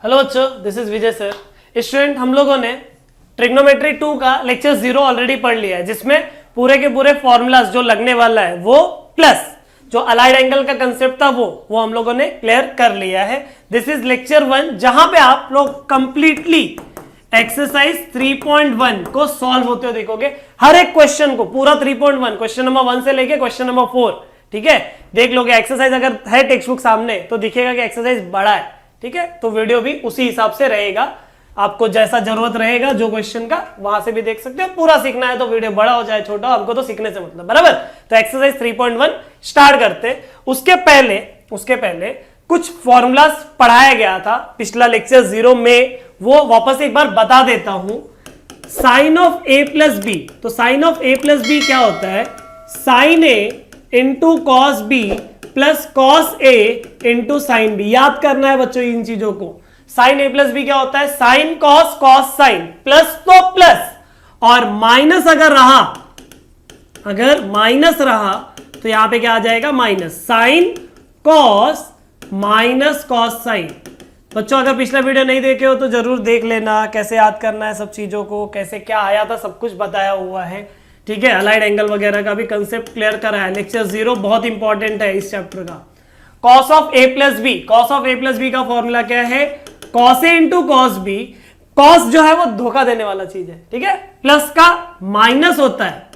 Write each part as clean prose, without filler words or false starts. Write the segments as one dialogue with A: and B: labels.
A: Hello बच्चों, this is Vijay sir. Student, हम लोगों ने ट्रिग्नोमेट्री 2 का लेक्चर 0 ऑलरेडी पढ़ लिया है, जिसमें पूरे के पूरे फॉर्मूलाज जो लगने वाला है वो प्लस जो अलाइड एंगल का कंसेप्ट था वो हम लोगों ने क्लियर कर लिया है। दिस इज लेक्चर 1, जहां पे आप लोग कंप्लीटली एक्सरसाइज 3.1 को सॉल्व होते हुए देखोगे। हर एक क्वेश्चन को पूरा 3.1 क्वेश्चन नंबर 1 से लेके क्वेश्चन नंबर 4, ठीक है, देख लोगे। एक्सरसाइज अगर है टेक्स्ट बुक सामने तो दिखेगा कि एक्सरसाइज बड़ा है, ठीक है, तो वीडियो भी उसी हिसाब से रहेगा। आपको जैसा जरूरत रहेगा जो क्वेश्चन का वहां से भी देख सकते हो। पूरा सीखना है तो वीडियो बड़ा हो जाए छोटा, हमको तो सीखने से मतलब, बराबर। तो एक्सरसाइज 3.1 स्टार्ट करते। उसके पहले कुछ फॉर्मूलाज पढ़ाया गया था पिछला लेक्चर 0 में, वो वापस एक बार बता देता हूं। Sine of A plus B, तो sine of A plus B क्या होता है? Sine A into cos B plus cos A into sine B. याद करना है बच्चों इन चीजों को। साइन ए प्लस बी क्या होता है? Sine cos cos sine, plus तो प्लस, और माइनस अगर माइनस रहा तो यहां पे क्या आ जाएगा? Minus. Sign cos minus cos sign. बच्चों अगर पिछला वीडियो नहीं देखे हो तो जरूर देख लेना, कैसे याद करना है सब चीजों को, कैसे क्या आया था सब कुछ बताया हुआ है, ठीक है। अलाइड एंगल वगैरह का भी कंसेप्ट क्लियर करा है। लेक्चर 0 बहुत इंपॉर्टेंट है इस चैप्टर का। Cos of A plus b, cos of A plus B का फॉर्मूला क्या है? कॉस ए इंटू कॉस बी। कॉस जो है वो धोखा देने वाला चीज है, ठीक है, प्लस का माइनस होता है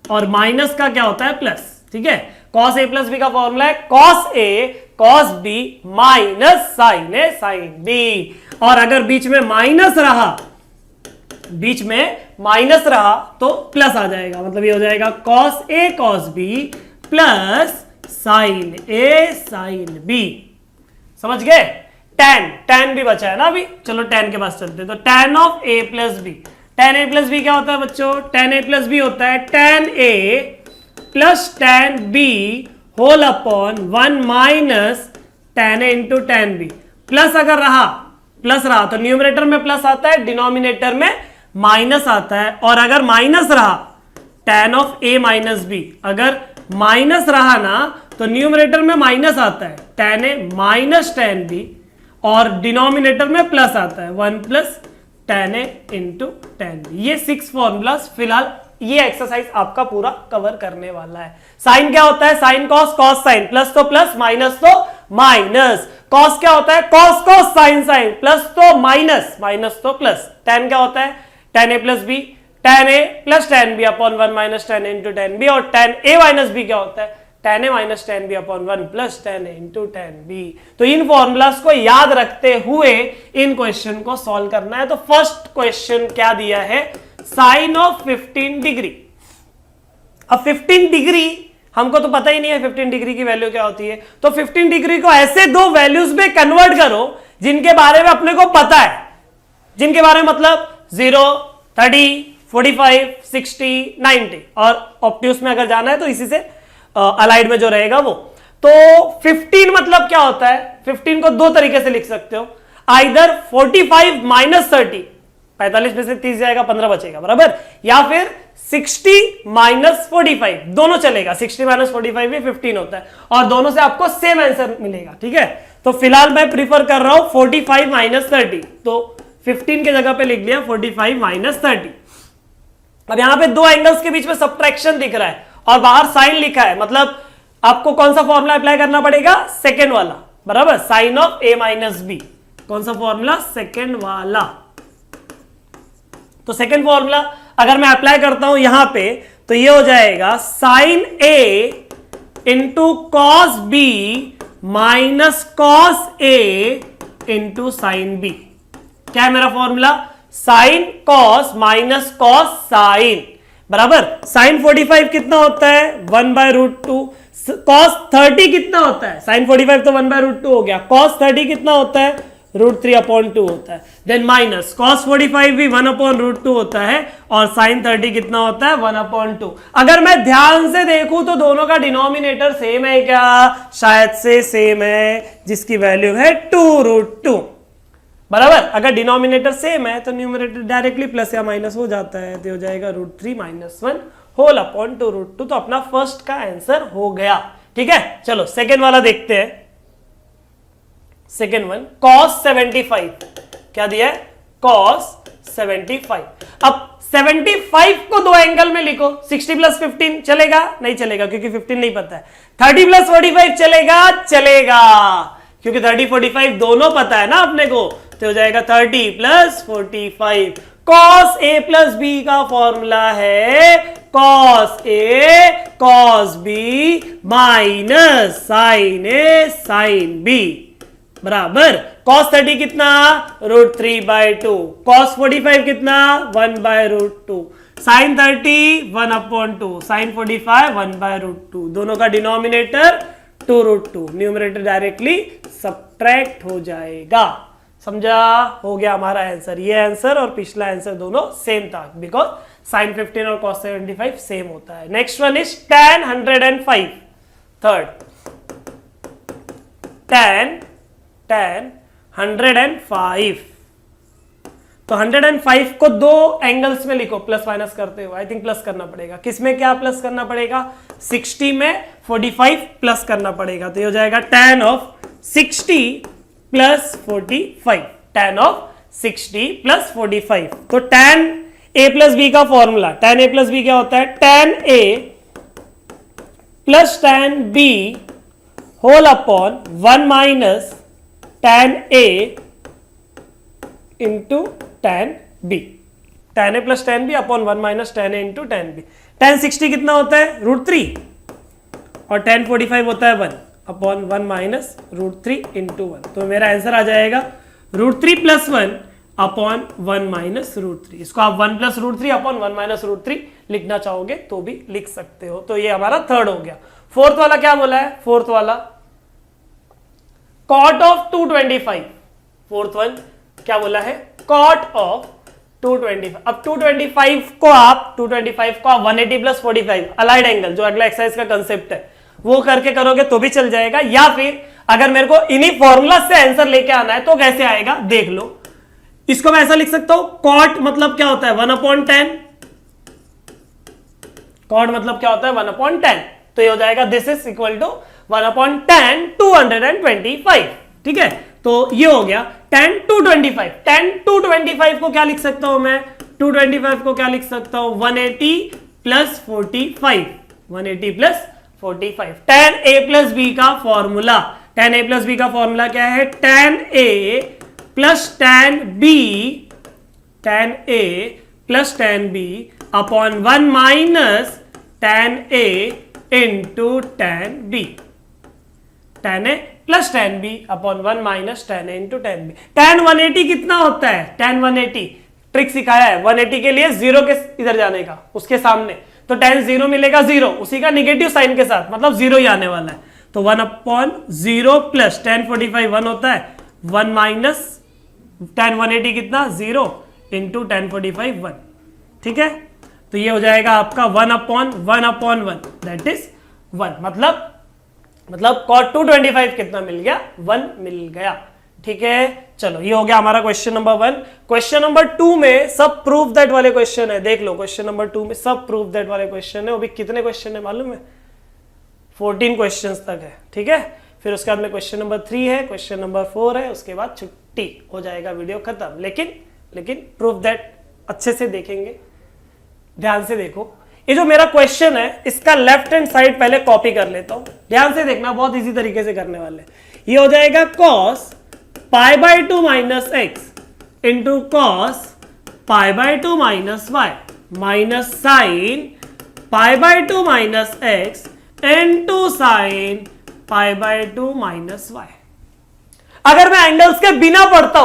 A: और माइनस का क्या होता है? प्लस, ठीक है। कॉस ए प्लस बी का फॉर्मूला है cos A cos b minus sign A sine B. और अगर बीच में माइनस रहा तो प्लस आ जाएगा, मतलब ये हो जाएगा cos A cos B plus sine A sine B. समझ गए? tan भी बचा है ना अभी, चलो tan के पास चलते हैं। तो tan of a plus B, tan a plus B क्या होता है बच्चों? tan a प्लस बी होता है tan a plus tan b whole upon 1 minus tan a into tan b। Plus अगर रहा तो न्यूमरेटर में प्लस आता है, डिनोमिनेटर में माइनस आता है। और अगर माइनस रहा tan of a minus b, अगर माइनस रहा ना तो न्यूमरेटर में माइनस आता है, tan a minus tan b, और डिनोमिनेटर में प्लस आता है 1 plus tan a into tan b। ये 6 फॉर्मूलाज फिलहाल ये एक्सरसाइज आपका पूरा कवर करने वाला है। साइन क्या होता है? Sine cos cos sine, plus तो प्लस माइनस तो माइनस। कॉस क्या होता है? Cos cos sine sine, plus तो माइनस माइनस तो प्लस। tan क्या होता है? tan a plus B, tan a plus tan b upon 1 minus tan a into tan b। और tan a माइनस b क्या होता है? tan a minus tan b upon 1 plus tan a into tan b। तो इन formulas को याद रखते हुए इन question को सॉल्व करना है। तो फर्स्ट क्वेश्चन क्या दिया है? Sine of 15 degree. अब 15 डिग्री हमको तो पता ही नहीं है 15 डिग्री की वैल्यू क्या होती है, तो 15 डिग्री को ऐसे दो वैल्यूज में कन्वर्ट करो जिनके बारे में अपने को पता है, जिनके बारे में मतलब 0, 30, 45, 60, 90, और ऑप्टियूस में अगर जाना है तो इसी से अलाइड में जो रहेगा वो। तो 15 मतलब क्या होता है? 15 को दो तरीके से लिख सकते हो, आइदर 45 माइनस 30, 45 में से 30 जाएगा 15 बचेगा, बराबर, या फिर 60 माइनस 45, दोनों चलेगा। 60 माइनस 45 भी 15 होता है, और दोनों से आपको सेम आंसर मिलेगा, ठीक है। तो फिलहाल मैं प्रीफर कर रहा हूं 45 माइनस 30, तो 15 के जगह पे लिख लिया 45 माइनस 30। अब यहां पे दो एंगल्स के बीच में सब्ट्रैक्शन दिख रहा है और बाहर साइन लिखा है, मतलब आपको कौन सा फॉर्मूला अप्लाई करना पड़ेगा? सेकेंड वाला, बराबर, sine of a minus b. कौन सा फॉर्मूला? सेकेंड वाला। तो सेकेंड फॉर्मूला अगर मैं अप्लाई करता हूं यहां पे तो ये हो जाएगा sine a into cos b minus cos a into sine b. क्या है मेरा formula? Sine cos minus cos sine, बराबर। साइन 45 कितना होता है? 1/√2। कॉस 30 कितना होता है? साइन 45 तो 1/√2 हो गया। कॉस 30 कितना होता है? √3/2 होता है। देन माइनस कॉस 45 भी 1/√2 होता है, और साइन 30 कितना होता है? 1/2। अगर मैं ध्यान से देखूं तो दोनों का डिनोमिनेटर सेम है क्या? शायद से सेम है, जिसकी वैल्यू है 2√2, बराबर। अगर डिनोमिनेटर सेम है तो न्यूमरेटर डायरेक्टली प्लस या माइनस हो जाता है, तो हो जाएगा √3 - 1 होल अपॉन 2√2। तो अपना फर्स्ट का आंसर हो गया, ठीक है। चलो सेकेंड वाला देखते हैं। सेकेंड वन cos 75, क्या दिया है cos 75। अब 75 को दो एंगल में लिखो, 60 प्लस 15 चलेगा नहीं चलेगा क्योंकि 15 नहीं पता है। 30 प्लस 45 चलेगा चलेगा क्योंकि 30 45 दोनों पता है ना अपने को, तो हो जाएगा 30 plus 45। cos a plus B का फॉर्मूला है cos a cos b minus sin a sin b बराबर cos 30 कितना √3/2, cos 45 कितना 1/√2, sin 30 1/2, sin 45 1/√2, दोनों का डिनोमिनेटर 2√2, न्यूमरेटर डायरेक्टली सब्ट्रैक्ट हो जाएगा। समझा? हो गया हमारा आंसर। ये आंसर और पिछला आंसर दोनों सेम था बिकॉज sin 15 और cos 75 सेम होता है। Next one is tan 105, third tan 105। तो 105 को दो एंगल्स में लिखो, प्लस माइनस करते हो, आई थिंक प्लस करना पड़ेगा। किसमें क्या प्लस करना पड़ेगा? 60 में 45 प्लस करना पड़ेगा, तो ये हो जाएगा tan of 60 plus 45, tan of 60 plus 45। तो tan a प्लस बी का formula, tan a plus B क्या होता है? tan a plus tan b whole upon 1 minus tan a into tan b, tan a plus tan b upon 1 minus tan a into tan b। tan 60 कितना होता है? √3 और tan 45 होता है 1 upon 1 minus √3 into 1। तो मेरा आंसर आ जाएगा √3 plus 1 upon 1 minus √3। इसको आप 1 प्लस √3 अपॉन 1 माइनस √3 लिखना चाहोगे तो भी लिख सकते हो। तो ये हमारा थर्ड हो गया। फोर्थ वाला क्या बोला है? फोर्थ वाला cot ऑफ 225, फोर्थ वन क्या बोला है? cot of 225। अब 225 को आप 180 प्लस 45 अलाइड एंगल, जो अगला एक्सरसाइज का कंसेप्ट है, वो करके करोगे तो भी चल जाएगा, या फिर अगर मेरे को इन्हीं फॉर्मूला से आंसर लेके आना है तो कैसे आएगा देख लो। इसको मैं ऐसा लिख सकता हूं, cot मतलब क्या होता है? 1/10। cot मतलब क्या होता है? 1/10। तो ये हो जाएगा दिस इज इक्वल टू 1/10 225। ठीक है, तो ये हो गया tan 225। tan 225 को क्या लिख सकता हूं मैं? 225 को क्या लिख सकता हूं? 180 plus 45, 180 plus 45। tan a plus B का formula, tan a plus B का फॉर्मूला क्या है? tan a plus tan b, tan a plus tan b upon 1 minus tan a into tan b, tan a plus tan b upon 1 minus tan a into tan b। tan 180 कितना होता है? tan 180 trick सिखाया है, 180 के लिए zero के इधर जाने का, उसके सामने, तो tan 0 मिलेगा 0, उसी का निगेटिव साइन के साथ, मतलब 0 ही आने वाला है। तो 1/0 प्लस tan 45 1 होता है, 1 माइनस tan 180 कितना? 0 इंटू tan 45 1। ठीक है, तो ये हो जाएगा आपका 1/1/1 दैट इज 1। मतलब cot 225 कितना मिल गया? 1 मिल गया। ठीक है, चलो ये हो गया हमारा क्वेश्चन नंबर 1। क्वेश्चन नंबर 2 में सब प्रूफ दैट वाले क्वेश्चन है, देख लो। क्वेश्चन नंबर 2 में सब प्रूफ दैट वाले क्वेश्चन है। वो भी कितने क्वेश्चन है मालूम है? 14 क्वेश्चन तक है। ठीक है, फिर उसके बाद में क्वेश्चन नंबर 3 है, क्वेश्चन नंबर 4 है, उसके बाद छुट्टी हो जाएगा, वीडियो खत्म। लेकिन प्रूफ दैट अच्छे से देखेंगे, ध्यान से देखो। ये जो मेरा क्वेश्चन है इसका लेफ्ट हैंड साइड पहले कॉपी कर लेता हूं, ध्यान से देखना, बहुत इजी तरीके से करने वाले। ये हो जाएगा cos π/2 minus x into cos π/2 minus y minus sine π/2 minus x into sine π/2 minus y। अगर मैं एंगल्स के बिना पढ़ता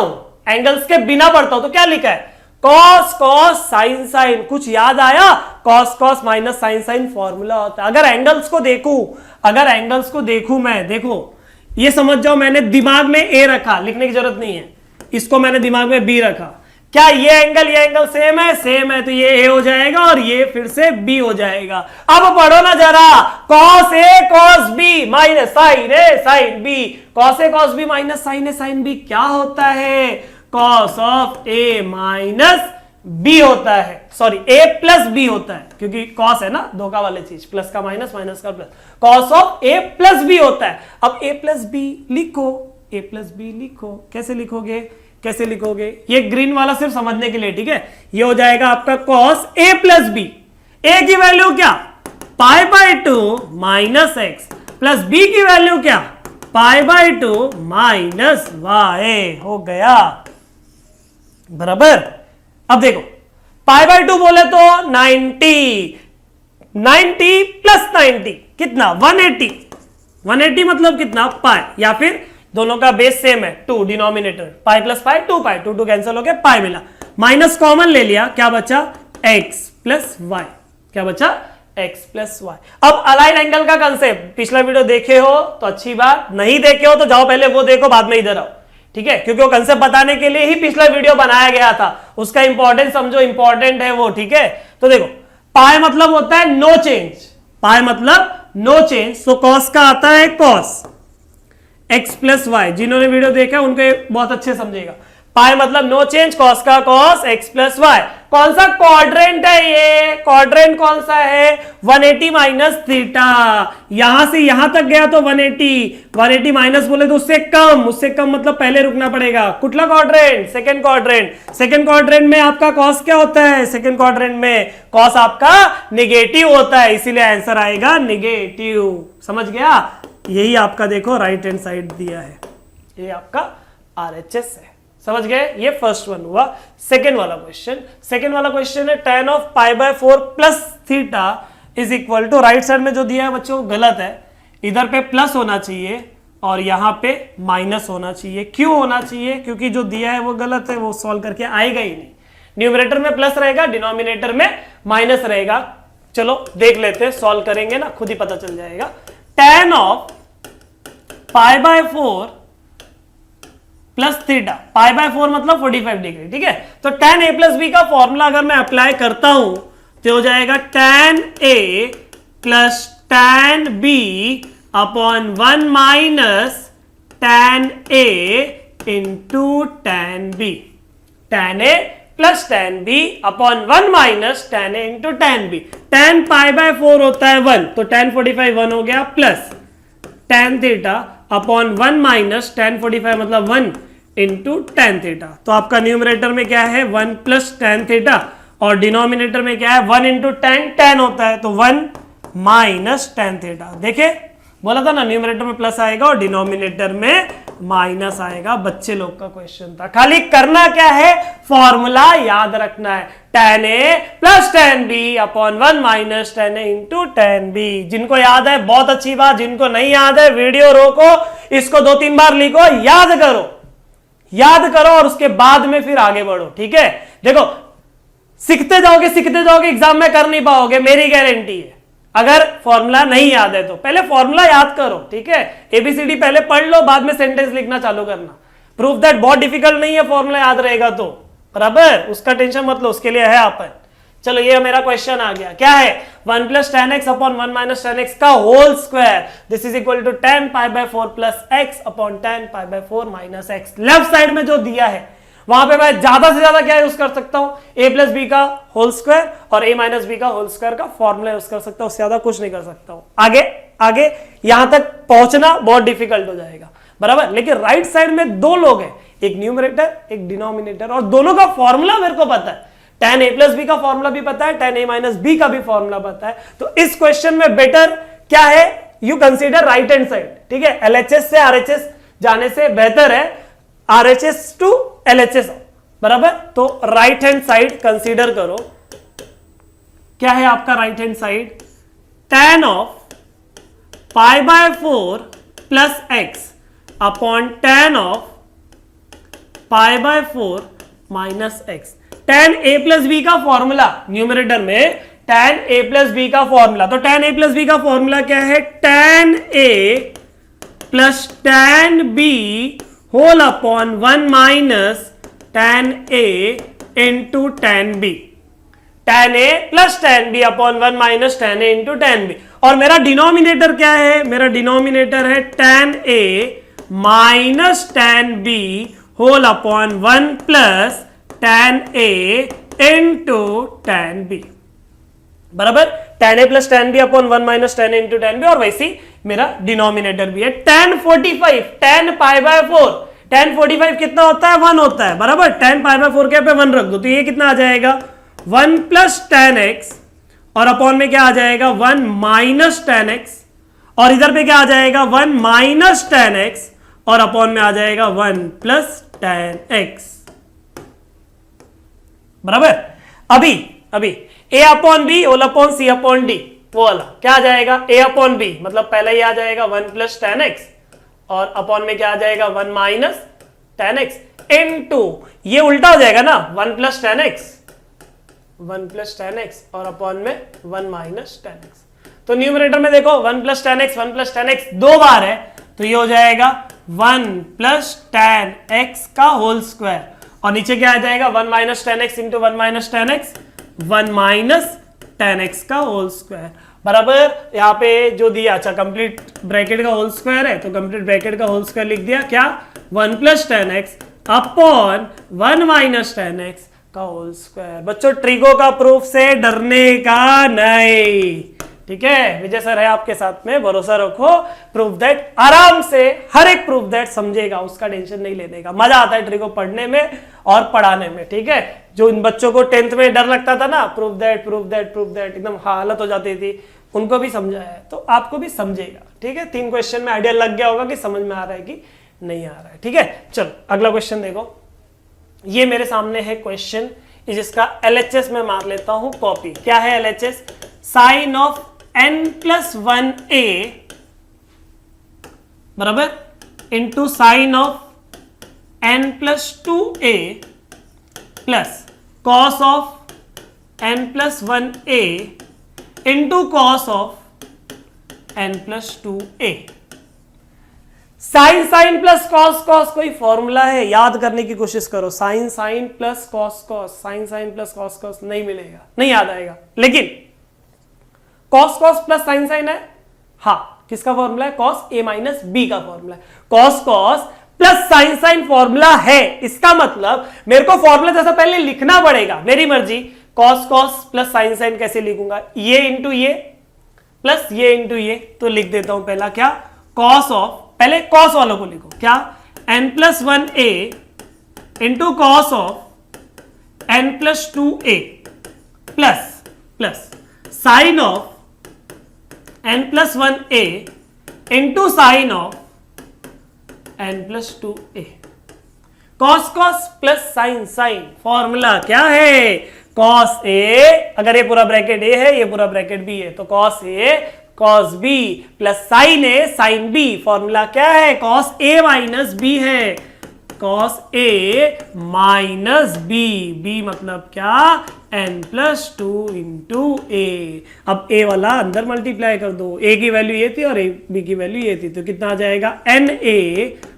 A: हूं तो क्या लिखा है? cos cos sin sin, कुछ याद आया? cos cos minus sin sin formula होता है। अगर एंगल्स को देखूं मैं, देखो ये समझ जाओ, मैंने दिमाग में a रखा, लिखने की जरूरत नहीं है, इसको मैंने दिमाग में b रखा। क्या ये एंगल सेम है? सेम है, तो ये a हो जाएगा और ये फिर से b हो जाएगा। अब पढ़ो ना जरा, cos a cos b minus sin a sin b, cos a cos b minus sin a sin b क्या होता है? cos of a minus b होता है, सॉरी a प्लस b होता है, क्योंकि cos है ना धोखा वाली चीज, प्लस का माइनस, माइनस का plus, cos of a plus b होता है। अब a प्लस b लिखो, a प्लस बी लिखो। कैसे लिखोगे, कैसे लिखोगे, ये ग्रीन वाला सिर्फ समझने के लिए, ठीक है। ये हो जाएगा आपका cos a plus b, a की वैल्यू क्या, pi by 2 minus x, plus b की वैल्यू क्या, पाई बाय 2 माइनस वाई। हो गया बराबर। अब देखो पाई बाय 2 बोले तो 90 प्लस 90 कितना, 180। 180 मतलब कितना, पाई, या फिर दोनों का बेस सेम है 2, डिनोमिनेटर पाई प्लस पाई 2 पाई, 2 कैंसिल हो गया, पाई मिला, माइनस कॉमन ले लिया, क्या बचा, x प्लस वाई। क्या बचा, x प्लस वाई। अब अलाइन एंगल का कंसेप्ट पिछला वीडियो देखे हो तो अच्छी बात, नहीं देखे हो तो जाओ पहले वो देखो, बाद में इधर आओ, ठीक है, क्योंकि वो कंसेप्ट बताने के लिए ही पिछला वीडियो बनाया गया था, उसका इंपॉर्टेंस समझो, इंपॉर्टेंट है वो, ठीक है। तो देखो पाई मतलब होता है नो चेंज, पाई मतलब नो चेंज, तो कॉस का आता है कॉस x प्लस वाई, जिन्होंने वीडियो देखा उनको बहुत अच्छे समझेगा। पाई मतलब नो चेंज, कॉस का कॉस x प्लस वाई। कौन सा क्वाड्रेंट है ये, क्वाड्रेंट कौन सा है, 180 माइनस थीटा, यहां से यहां तक गया तो 180 माइनस बोले तो उससे कम मतलब पहले रुकना पड़ेगा। कुटला quadrant, second quadrant, second quadrant में आपका कॉस क्या होता है, सेकंड क्वाड्रेंट में कॉस आपका नेगेटिव होता है, इसीलिए आंसर आएगा नेगेटिव। समझ गया, यही आपका देखो राइट हैंड साइड दिया है, ये आपका RHS है। समझ गए, ये फर्स्ट वन हुआ। सेकेंड वाला क्वेश्चन है tan of pi by 4 plus theta is equal to, right side में जो दिया है बच्चों गलत है, इधर पे प्लस होना चाहिए और यहां पे माइनस होना चाहिए। क्यों होना चाहिए, क्योंकि जो दिया है वो गलत है, वो सॉल्व करके आएगा ही नहीं। न्यूमरेटर में प्लस रहेगा, डिनोमिनेटर में माइनस रहेगा। चलो देख लेते हैं, सॉल्व करेंगे ना, खुद ही पता चल जाएगा। tan of pi by 4 plus theta, pi by 4 मतलब 45 डिग्री, ठीक है। तो tan a प्लस बी का फॉर्मूला अगर मैं अप्लाई करता हूं तो हो जाएगा tan a plus tan b upon 1 minus tan a into tan b, tan a plus tan b upon 1 minus tan a into tan b। tan pi by 4 होता है 1, तो tan 45 1 हो गया, plus tan theta upon 1 minus tan 45 मतलब 1 into tan theta. तो आपका numerator में क्या है 1 प्लस tan थीटा और डिनोमिनेटर में क्या है 1 इंटू tan होता है, तो 1 माइनस tan थीटा। देखे बोला था ना, न्यूमरेटर में प्लस आएगा और डिनोमिनेटर में माइनस आएगा। बच्चे लोग का क्वेश्चन था, खाली करना क्या है, फॉर्मूला याद रखना है, tan a plus tan b upon 1 minus tan a into tan b। जिनको याद है बहुत अच्छी बात, जिनको नहीं याद है वीडियो रोको, इसको 2-3 बार लिखो, याद करो और उसके बाद में फिर आगे बढ़ो, ठीक है। देखो सीखते जाओगे, एग्जाम में कर नहीं पाओगे, मेरी गारंटी है। अगर फॉर्मूला नहीं याद है तो पहले फॉर्मूला याद करो, ठीक है। एबीसीडी पहले पढ़ लो, बाद में सेंटेंस लिखना चालू करना। प्रूफ दैट बहुत डिफिकल्ट नहीं है, फॉर्मूला याद रहेगा तो, बराबर, उसका टेंशन मत लो, उसके लिए है अपन। चलो ये मेरा क्वेश्चन आ गया, क्या है 1 plus tan x upon 1 minus tan x का whole square, this is equal to tan pi by 4 plus x upon tan pi by 4 minus x। Left side में जो दिया है वहां पे मैं ज्यादा से ज्यादा क्या यूज कर सकता हूं, a प्लस बी का होल स्क्वायर और a माइनस बी का होल स्क्वायर का फॉर्मूला यूज कर सकता हूं, उससे ज्यादा कुछ नहीं कर सकता हूं। आगे यहां तक पहुंचना बहुत डिफिकल्ट हो जाएगा, बराबर। लेकिन राइट साइड में दो लोग हैं, एक न्यूमरेटर एक डिनोमिनेटर, और दोनों का फॉर्मूला मेरे को पता है। tan a प्लस बी का फॉर्मूला भी पता है, tan a माइनस बी का भी फॉर्मूला पता है। तो इस क्वेश्चन में बेटर क्या है, you consider right hand side, ठीक है। LHS से RHS जाने से बेहतर है RHS टू LHS, बराबर। तो राइट हैंड साइड कंसीडर करो, क्या है आपका right hand side, tan of pi by 4 plus x upon tan of pi by 4 minus x. tan a plus B का फॉर्मूला न्यूमरेटर में, tan a प्लस बी का formula, तो tan a plus B का formula क्या है, tan a plus tan b whole upon 1 minus tan a into tan b। tan a plus tan b upon 1 minus tan a into tan b। और मेरा denominator क्या है, मेरा denominator है tan a minus tan b whole upon 1 plus tan a into tan b। बराबर। tan a plus tan b upon 1 minus tan a into tan b, और वैसे ही मेरा डिनोमिनेटर भी है tan 45 tan pi by 4, tan 45 कितना होता है 1 होता है, बराबर। tan पाई बाय 4 के पे 1 रख दो तो ये कितना आ जाएगा 1 प्लस tan x, और अपॉन में क्या आ जाएगा 1 माइनस tan x, और इधर पे क्या आ जाएगा 1 माइनस tan x, और अपॉन में आ जाएगा 1 प्लस tan x, बराबर। अभी a upon b whole upon c upon d, वो वाला क्या आ जाएगा a अपॉन बी, मतलब पहले ही आ जाएगा 1 प्लस tan x, और अपॉन में क्या आ जाएगा 1 माइनस tan x इनटू, ये उल्टा हो जाएगा ना 1 plus tan x, 1 plus tan x, और अपॉन में 1 माइनस tan x। तो न्यूमरेटर में देखो 1 plus tan x 1 plus tan x 2 बार है, तो ये हो जाएगा 1 प्लस tan x का होल स्क्वायर, और नीचे क्या आ जाएगा 1 minus tan x into 1 minus tan x, 1 minus tan x का होल स्क्वायर, बराबर। यहाँ पे जो दिया, अच्छा कंप्लीट ब्रैकेट का होल स्क्वायर है तो कंप्लीट ब्रैकेट का होल स्क्वायर लिख दिया, क्या 1 plus tan x upon 1 minus tan x का होल स्क्वायर। बच्चों ट्रिको का प्रूफ से डरने का नहीं, ठीक है। विजय सर है आपके साथ में, भरोसा रखो। प्रूफ दैट आराम से हर एक प्रूफ दैट समझेगा, उसका टेंशन नहीं लेने का। मजा आता है ट्रिको पढ़ने में और पढ़ाने में, ठीक है। जो इन बच्चों को 10th में डर लगता था ना, proof that proof that proof that, एकदम हालत हो जाती थी, उनको भी समझाया है तो आपको भी समझेगा, ठीक है। 3 क्वेश्चन में आइडिया लग गया होगा कि समझ में आ रहा है कि नहीं आ रहा है, ठीक है। चलो अगला क्वेश्चन देखो, ये मेरे सामने है क्वेश्चन, जिसका LHS में मार लेता हूं कॉपी। क्या है LHS? Sine of n plus 1a बराबर into sine of n plus 2a plus cos of n plus 1a into cos of n plus 2a। Sine sine plus cos cos कोई formula है, याद करने की कोशिश करो। Sine sine plus cos cos, sine sine plus cos cos नहीं मिलेगा, नहीं याद आएगा। लेकिन cos cos plus sine sine है, हाँ किसका फॉर्मूला है? कॉस ए माइनस बी का फॉर्मूला है। Cos cos plus sine sine formula है, इसका मतलब मेरे को फॉर्मूला जैसा पहले लिखना पड़ेगा, मेरी मर्जी। Cos cos plus sine sine कैसे लिखूंगा? ये इंटू ये प्लस ये इंटू ये, तो लिख देता हूं पहला क्या, कॉस ऑफ, पहले कॉस वालों को लिखो, क्या n plus 1a into cos of n plus 2a plus plus sine of n plus 1a into sine of n plus 2a। Cos cos plus sine sine formula क्या है? Cos ए, अगर ये पूरा ब्रैकेट ए है, ये पूरा ब्रैकेट बी है, तो cos A cos B plus sine A sine B. Formula क्या है? कॉस ए माइनस बी है, कॉस ए माइनस बी, बी मतलब क्या, n प्लस 2 इंटू ए। अब a वाला अंदर मल्टीप्लाई कर दो, a की वैल्यू ये थी और b की वैल्यू ये थी, तो कितना आ जाएगा n a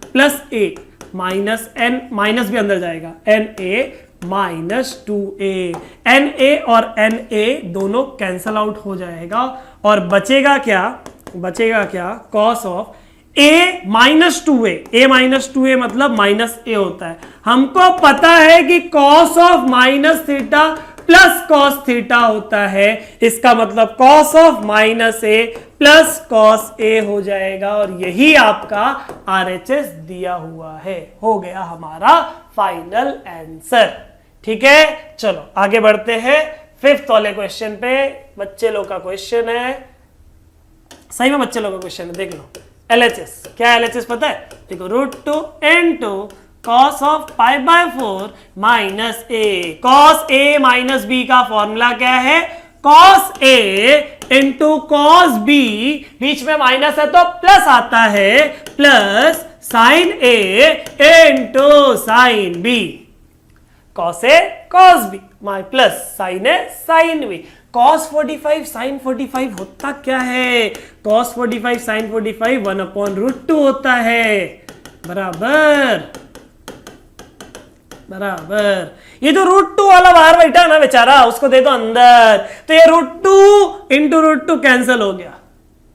A: plus a minus n, minus भी अंदर जाएगा, n a minus 2a। n a और n a दोनों कैंसल आउट हो जाएगा और बचेगा क्या, बचेगा क्या, cos of a minus 2a, a minus 2a मतलब माइनस a होता है। हमको पता है कि cos of minus theta plus cos theta होता है, इसका मतलब cos of minus A plus cos A हो जाएगा, और यही आपका RHS दिया हुआ है। हो गया हमारा फाइनल आंसर, ठीक है। चलो आगे बढ़ते हैं 5th वाले क्वेश्चन पे। बच्चे लोग का क्वेश्चन है, सही में बच्चे लोग का क्वेश्चन है, देख लो। LHS क्या है? LHS पता है? देखो, √2 into cos of pi by 4 minus A. Cos A minus B का फॉर्मूला क्या है? कॉस ए इंटू कॉस बी, बीच में माइनस है तो प्लस आता है, plus sine A into sine B. Cos A cos B माई plus sine A sine B. cos 45 sin 45 होता क्या है? cos 45 sin 45 1/√2 होता है, बराबर बराबर। ये जो √2 वाला बाहर बैठा है ना बेचारा, उसको दे दो अंदर, तो ये √2 इंटू √2 कैंसिल हो गया,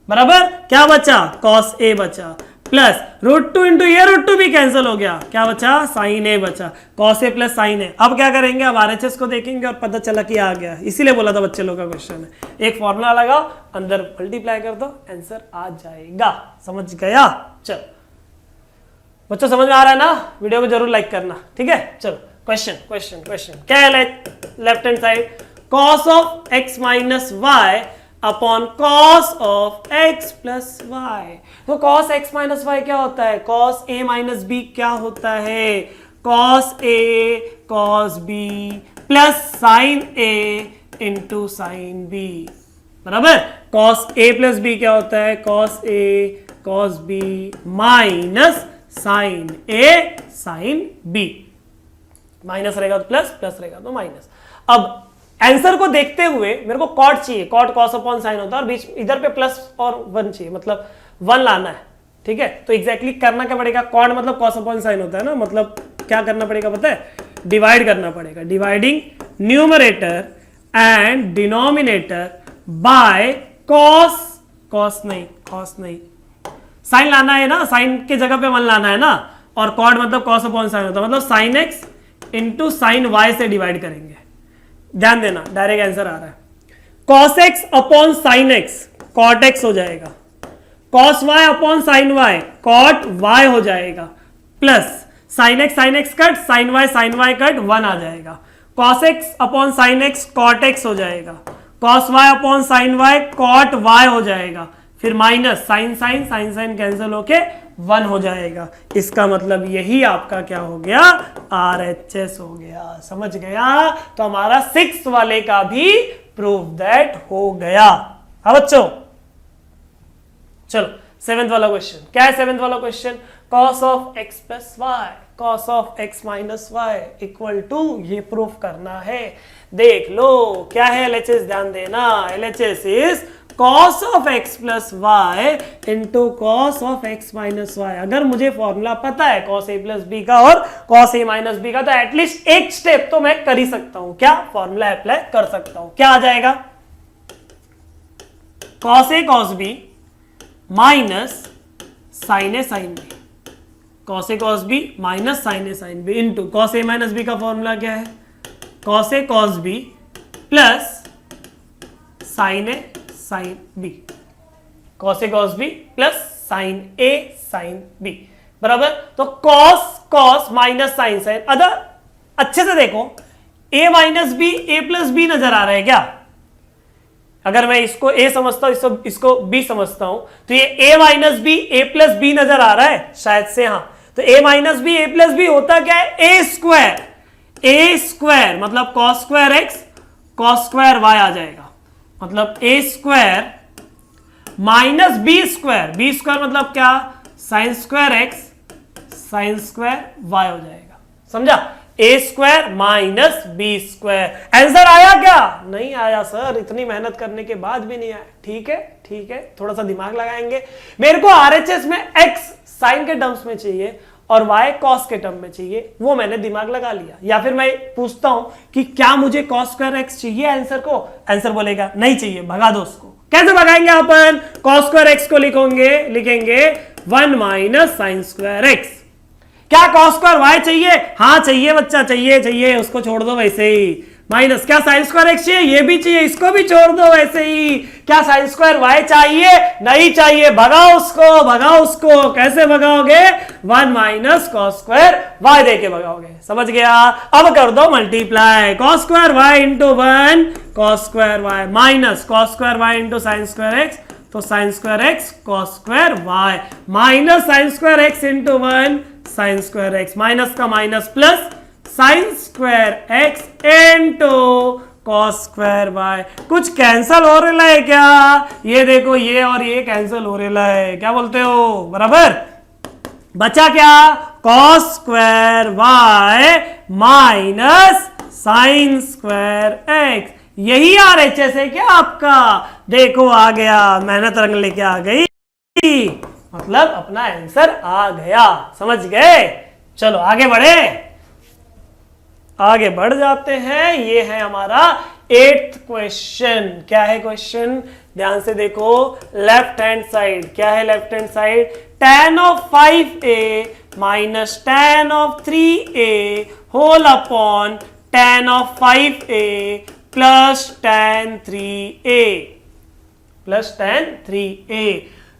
A: बराबर। क्या बचा? cos a बचा प्लस √2 इंटू ये √2 भी कैंसिल हो गया, क्या बचा, साइन ए बचा, कॉस ए प्लस साइन ए। अब क्या करेंगे, अब आरएचएस को देखेंगे और पता चला कि आ गया, इसीलिए बोला था बच्चे लोग का क्वेश्चन है। एक फॉर्मूला लगाओ, अंदर मल्टीप्लाई कर दो, आंसर आ जाएगा। समझ गया? चलो बच्चों समझ में आ रहा है ना? वीडियो को जरूर लाइक करना, ठीक है। चलो क्वेश्चन क्या है left hand side, cos of x minus Y upon cos of x plus Y. तो कॉस x माइनस वाई क्या होता है, कॉस a माइनस बी क्या होता है, cos a cos b plus sine a into sine b, बराबर। Cos a plus b क्या होता है, cos a cos b minus sine a sine b, minus रहेगा तो प्लस, प्लस रहेगा तो माइनस। अब आंसर को देखते हुए मेरे को कॉट चाहिए, कॉट कॉस अपॉन साइन होता है और बीच इधर पे प्लस और 1 चाहिए, मतलब 1 लाना है, ठीक है। तो एग्जैक्टली करना क्या पड़ेगा, कॉट मतलब कॉस अपॉन साइन होता है ना, मतलब क्या करना पड़ेगा पता है, डिवाइड करना पड़ेगा, dividing numerator and denominator by cos, cos नहीं साइन लाना है ना, साइन के जगह पे 1 लाना है ना, और कॉट मतलब कॉस अपॉन साइन होता है, मतलब sine X into sine Y से डिवाइड करेंगे। ध्यान देना, डायरेक्ट आंसर आ रहा है, cos X upon sine X cot X हो जाएगा, cos Y upon sine Y cot Y हो जाएगा, plus sine X cut, sine Y cut, 1 आ जाएगा, cos X upon sine X cot X हो जाएगा, cos Y upon sine Y cot Y हो जाएगा, फिर माइनस साइन कैंसिल होके 1 हो जाएगा। इसका मतलब यही आपका क्या हो गया, आरएचएस हो गया। समझ गया? तो हमारा 6th वाले का भी प्रूफ दैट हो गया। हाँ बच्चों, चलो 7th वाला क्वेश्चन क्या है, 7th वाला question, cos of X plus Y cos of X minus Y equal to, ये प्रूफ करना है। देख लो क्या है एलएचएस, ध्यान देना, LHS is cos of x plus y into cos of x minus y। अगर मुझे फॉर्मूला पता है cos a plus b का और cos a minus b का, तो एटलीस्ट एक स्टेप तो मैं कर ही सकता हूं, क्या फॉर्मूला अप्लाई कर सकता हूं। क्या आ जाएगा, cos a cos b minus sin a sin b, cos a cos b minus sin a sin b into cos a minus b का फॉर्मूला क्या है, cos a cos b plus sin a sin b, cos a cos b plus sin a sin b, बराबर। तो cos minus sin other अच्छे से देखो, a minus b a plus b नजर आ रहा है क्या, अगर मैं इसको a समझता हूं इसको b समझता हूं, तो ये a minus b a plus b नजर आ रहा है शायद से, हाँ। तो a minus b a plus b होता क्या है, a स्क्वायर मतलब cos square x cos square y आ जाएगा, मतलब a square minus b square मतलब क्या, sine square x sine square y हो जाएगा। समझा, a square minus b square. Answer आया क्या, नहीं आया सर, इतनी मेहनत करने के बाद भी नहीं आया। ठीक है, थोड़ा सा दिमाग लगाएंगे। मेरे को आरएचएस में x साइन के टर्म्स में चाहिए और y cos के टर्म में चाहिए, वो मैंने दिमाग लगा लिया। या फिर मैं पूछता हूं कि क्या मुझे cos स्क्वायर x चाहिए आंसर को, आंसर बोलेगा नहीं चाहिए, भगा दो उसको। कैसे भगाएंगे अपन, cos स्क्वायर x को लिखेंगे 1 माइनस साइन स्क्वायर x। क्या cos स्क्वायर y चाहिए, हाँ चाहिए बच्चा, चाहिए, उसको छोड़ दो वैसे ही। माइनस क्या साइन स्क्वायर एक्स चाहिए, ये भी चाहिए, इसको भी छोड़ दो वैसे ही। क्या साइन स्क्वायर वाई चाहिए, नहीं चाहिए, भगाओ उसको। कैसे भगाओगे, 1 माइनस कॉस स्क्वायर वाई देके भगाओगे। समझ गया? अब कर दो multiply, cos square Y into 1 cos square Y minus cos square Y into sine square X, तो sine square X cos square Y minus sine square X into 1 sine square X, minus का minus plus sine square X into cos square Y. कुछ cancel हो रहा है क्या, ये देखो, ये और ये कैंसल हो रहा है, क्या बोलते हो, बराबर। बचा क्या, cos square Y minus sine square X. यही आरएचएस है क्या आपका, देखो आ गया, मेहनत रंग लेके आ गई, मतलब अपना आंसर आ गया। समझ गए? चलो आगे बढ़े, आगे बढ़ जाते हैं। ये है हमारा एट्थ क्वेश्चन। क्या है क्वेश्चन, ध्यान से देखो, लेफ्ट हैंड साइड। क्या है left hand side, tan of 5a minus tan of 3a whole upon tan of 5a plus tan 3a plus tan 3a।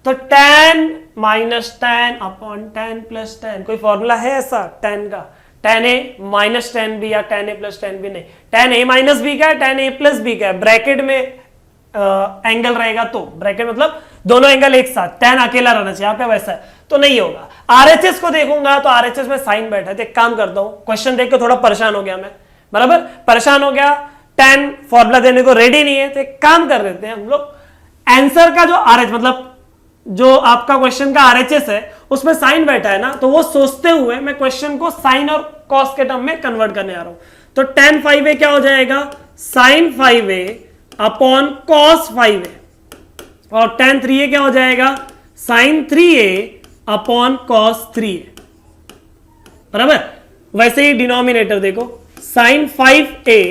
A: तो tan minus tan upon tan plus tan, कोई formula है ऐसा tan का, tan a minus tan b या tan a plus tan b नहीं, tan a minus b का है, tan a plus b का है, ब्रैकेट में एंगल रहेगा तो, ब्रैकेट मतलब दोनों एंगल एक साथ, tan अकेला रहना चाहिए, यहाँ पे वैसा है तो नहीं होगा। आरएचएस को देखूंगा तो आरएचएस में साइन बैठा है, तो एक काम करता हूं, क्वेश्चन देख के थोड़ा परेशान हो गया मैं, बराबर परेशान हो गया, tan फॉर्मूला देने को रेडी नहीं है, तो एक काम कर देते हैं हम लोग, आंसर का जो आरएच मतलब जो आपका क्वेश्चन का आरएचएस है उसमें साइन बैठा है ना, तो वो सोचते हुए मैं क्वेश्चन को साइन और कॉस के टर्म में कन्वर्ट करने आ रहा हूं। तो tan 5a क्या हो जाएगा, sin 5a upon cos 5a, और tan 3a क्या हो जाएगा, sin 3a upon cos 3a, बराबर। वैसे ही डिनोमिनेटर देखो, sin 5a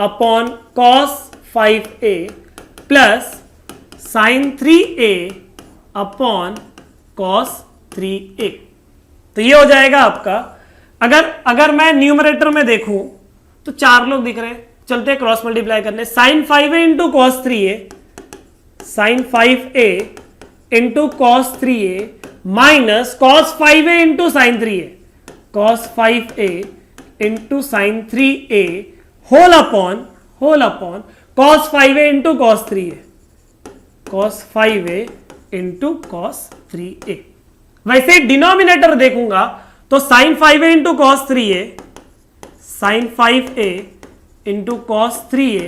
A: upon cos 5a plus sin 3a upon cos 3a, तो ये हो जाएगा आपका। अगर मैं न्यूमरेटर में देखूं तो चार लोग दिख रहे हैं, चलते हैं क्रॉस मल्टीप्लाई करने, sin 5a into cos 3a, sin 5a into cos 3a minus cos 5a into sin 3a, cos 5a into sin 3a whole upon cos 5a into cos 3a, cos 5a into cos 3a। वैसे denominator देखूंगा तो sin 5a into cos 3a, sin 5a into cos 3a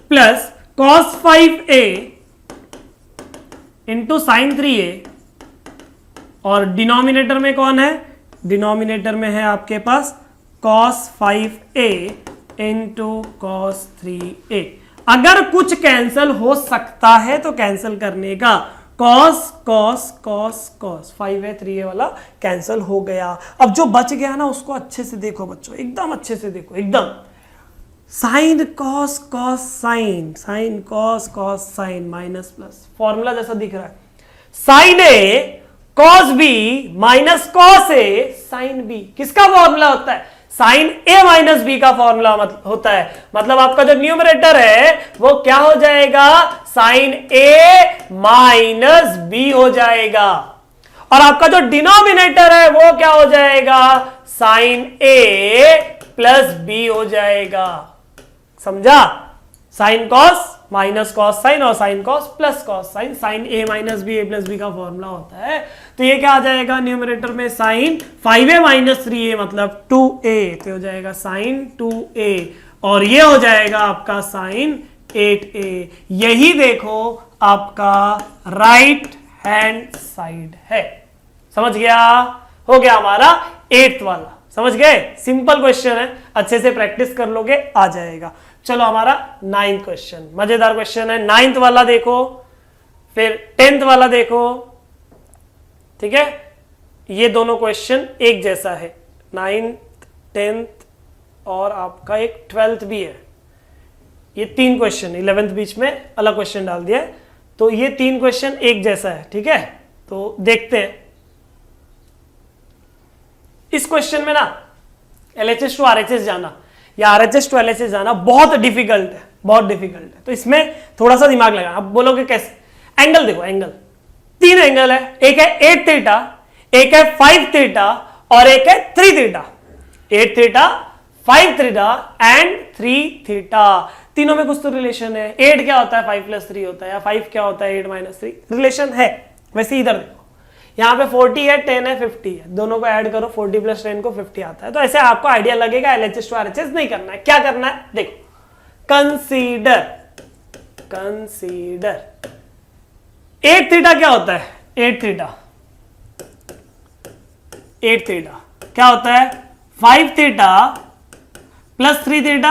A: plus cos 5a into sin 3a, और denominator में कौन है, denominator में है आपके पास cos 5a into cos 3a। अगर कुछ कैंसिल हो सकता है तो कैंसिल करने का, cos cos cos cos 5a 3a वाला कैंसिल हो गया। अब जो बच गया ना उसको अच्छे से देखो बच्चों, एकदम अच्छे से देखो, एकदम sine cos cos sine, sine cos cos sine minus plus, formula जैसा दिख रहा है, sine a cos b minus cos a sine b, किसका फॉर्मूला होता है, साइन a माइनस बी का फॉर्मूला होता है। मतलब आपका जो न्यूमरेटर है वो क्या हो जाएगा, साइन a माइनस बी हो जाएगा, और आपका जो डिनोमिनेटर है वो क्या हो जाएगा, साइन a प्लस बी हो जाएगा। समझा, sine cos minus cos sine और sine cos plus cos sine, sine A minus B, A plus B का फॉर्मूला होता है। तो ये क्या आ जाएगा न्यूमरेटर में, साइन 5a माइनस 3a मतलब 2a, तो हो जाएगा साइन 2a, और ये हो जाएगा आपका साइन 8a। यही देखो आपका राइट हैंड साइड है। समझ गया, हो गया हमारा 8th वाला, समझ गए, सिंपल क्वेश्चन है, अच्छे से प्रैक्टिस कर लोगे आ जाएगा। चलो हमारा 9th क्वेश्चन, मजेदार क्वेश्चन है। 9th वाला देखो, फिर 10th वाला देखो, ठीक है, ये दोनों क्वेश्चन एक जैसा है, 9th 10th और आपका एक 12th भी है। ये 3 क्वेश्चन, 11th बीच में अलग क्वेश्चन डाल दिया है, तो ये 3 क्वेश्चन एक जैसा है, ठीक है। तो देखते हैं इस क्वेश्चन में ना, LHS टू RHS जाना या RHS टू LHS जाना बहुत डिफिकल्ट है, बहुत डिफिकल्ट है। तो इसमें थोड़ा सा दिमाग लगाना। अब बोलोगे कैसे, एंगल देखो, एंगल 3 एंगल है, एक है 8 थीटा, एक है 5 थीटा और एक है 3 theta. 8 theta, 5 theta and 3 theta, तीनों में कुछ तो रिलेशन है। 8 क्या होता है, 5 प्लस 3 होता है, या 5 क्या होता है, 8 माइनस 3, रिलेशन है। वैसे इधर देखो, यहाँ पे 40 है, 10 है, 50 है, दोनों को ऐड करो, 40 प्लस 10 को 50 आता है। तो ऐसे आपको आइडिया लगेगा। LHS टू RHS नहीं करना है, क्या करना है देखो, कंसीडर 8 थीटा क्या होता है, 8 थीटा क्या होता है, 5 थीटा प्लस 3 थीटा।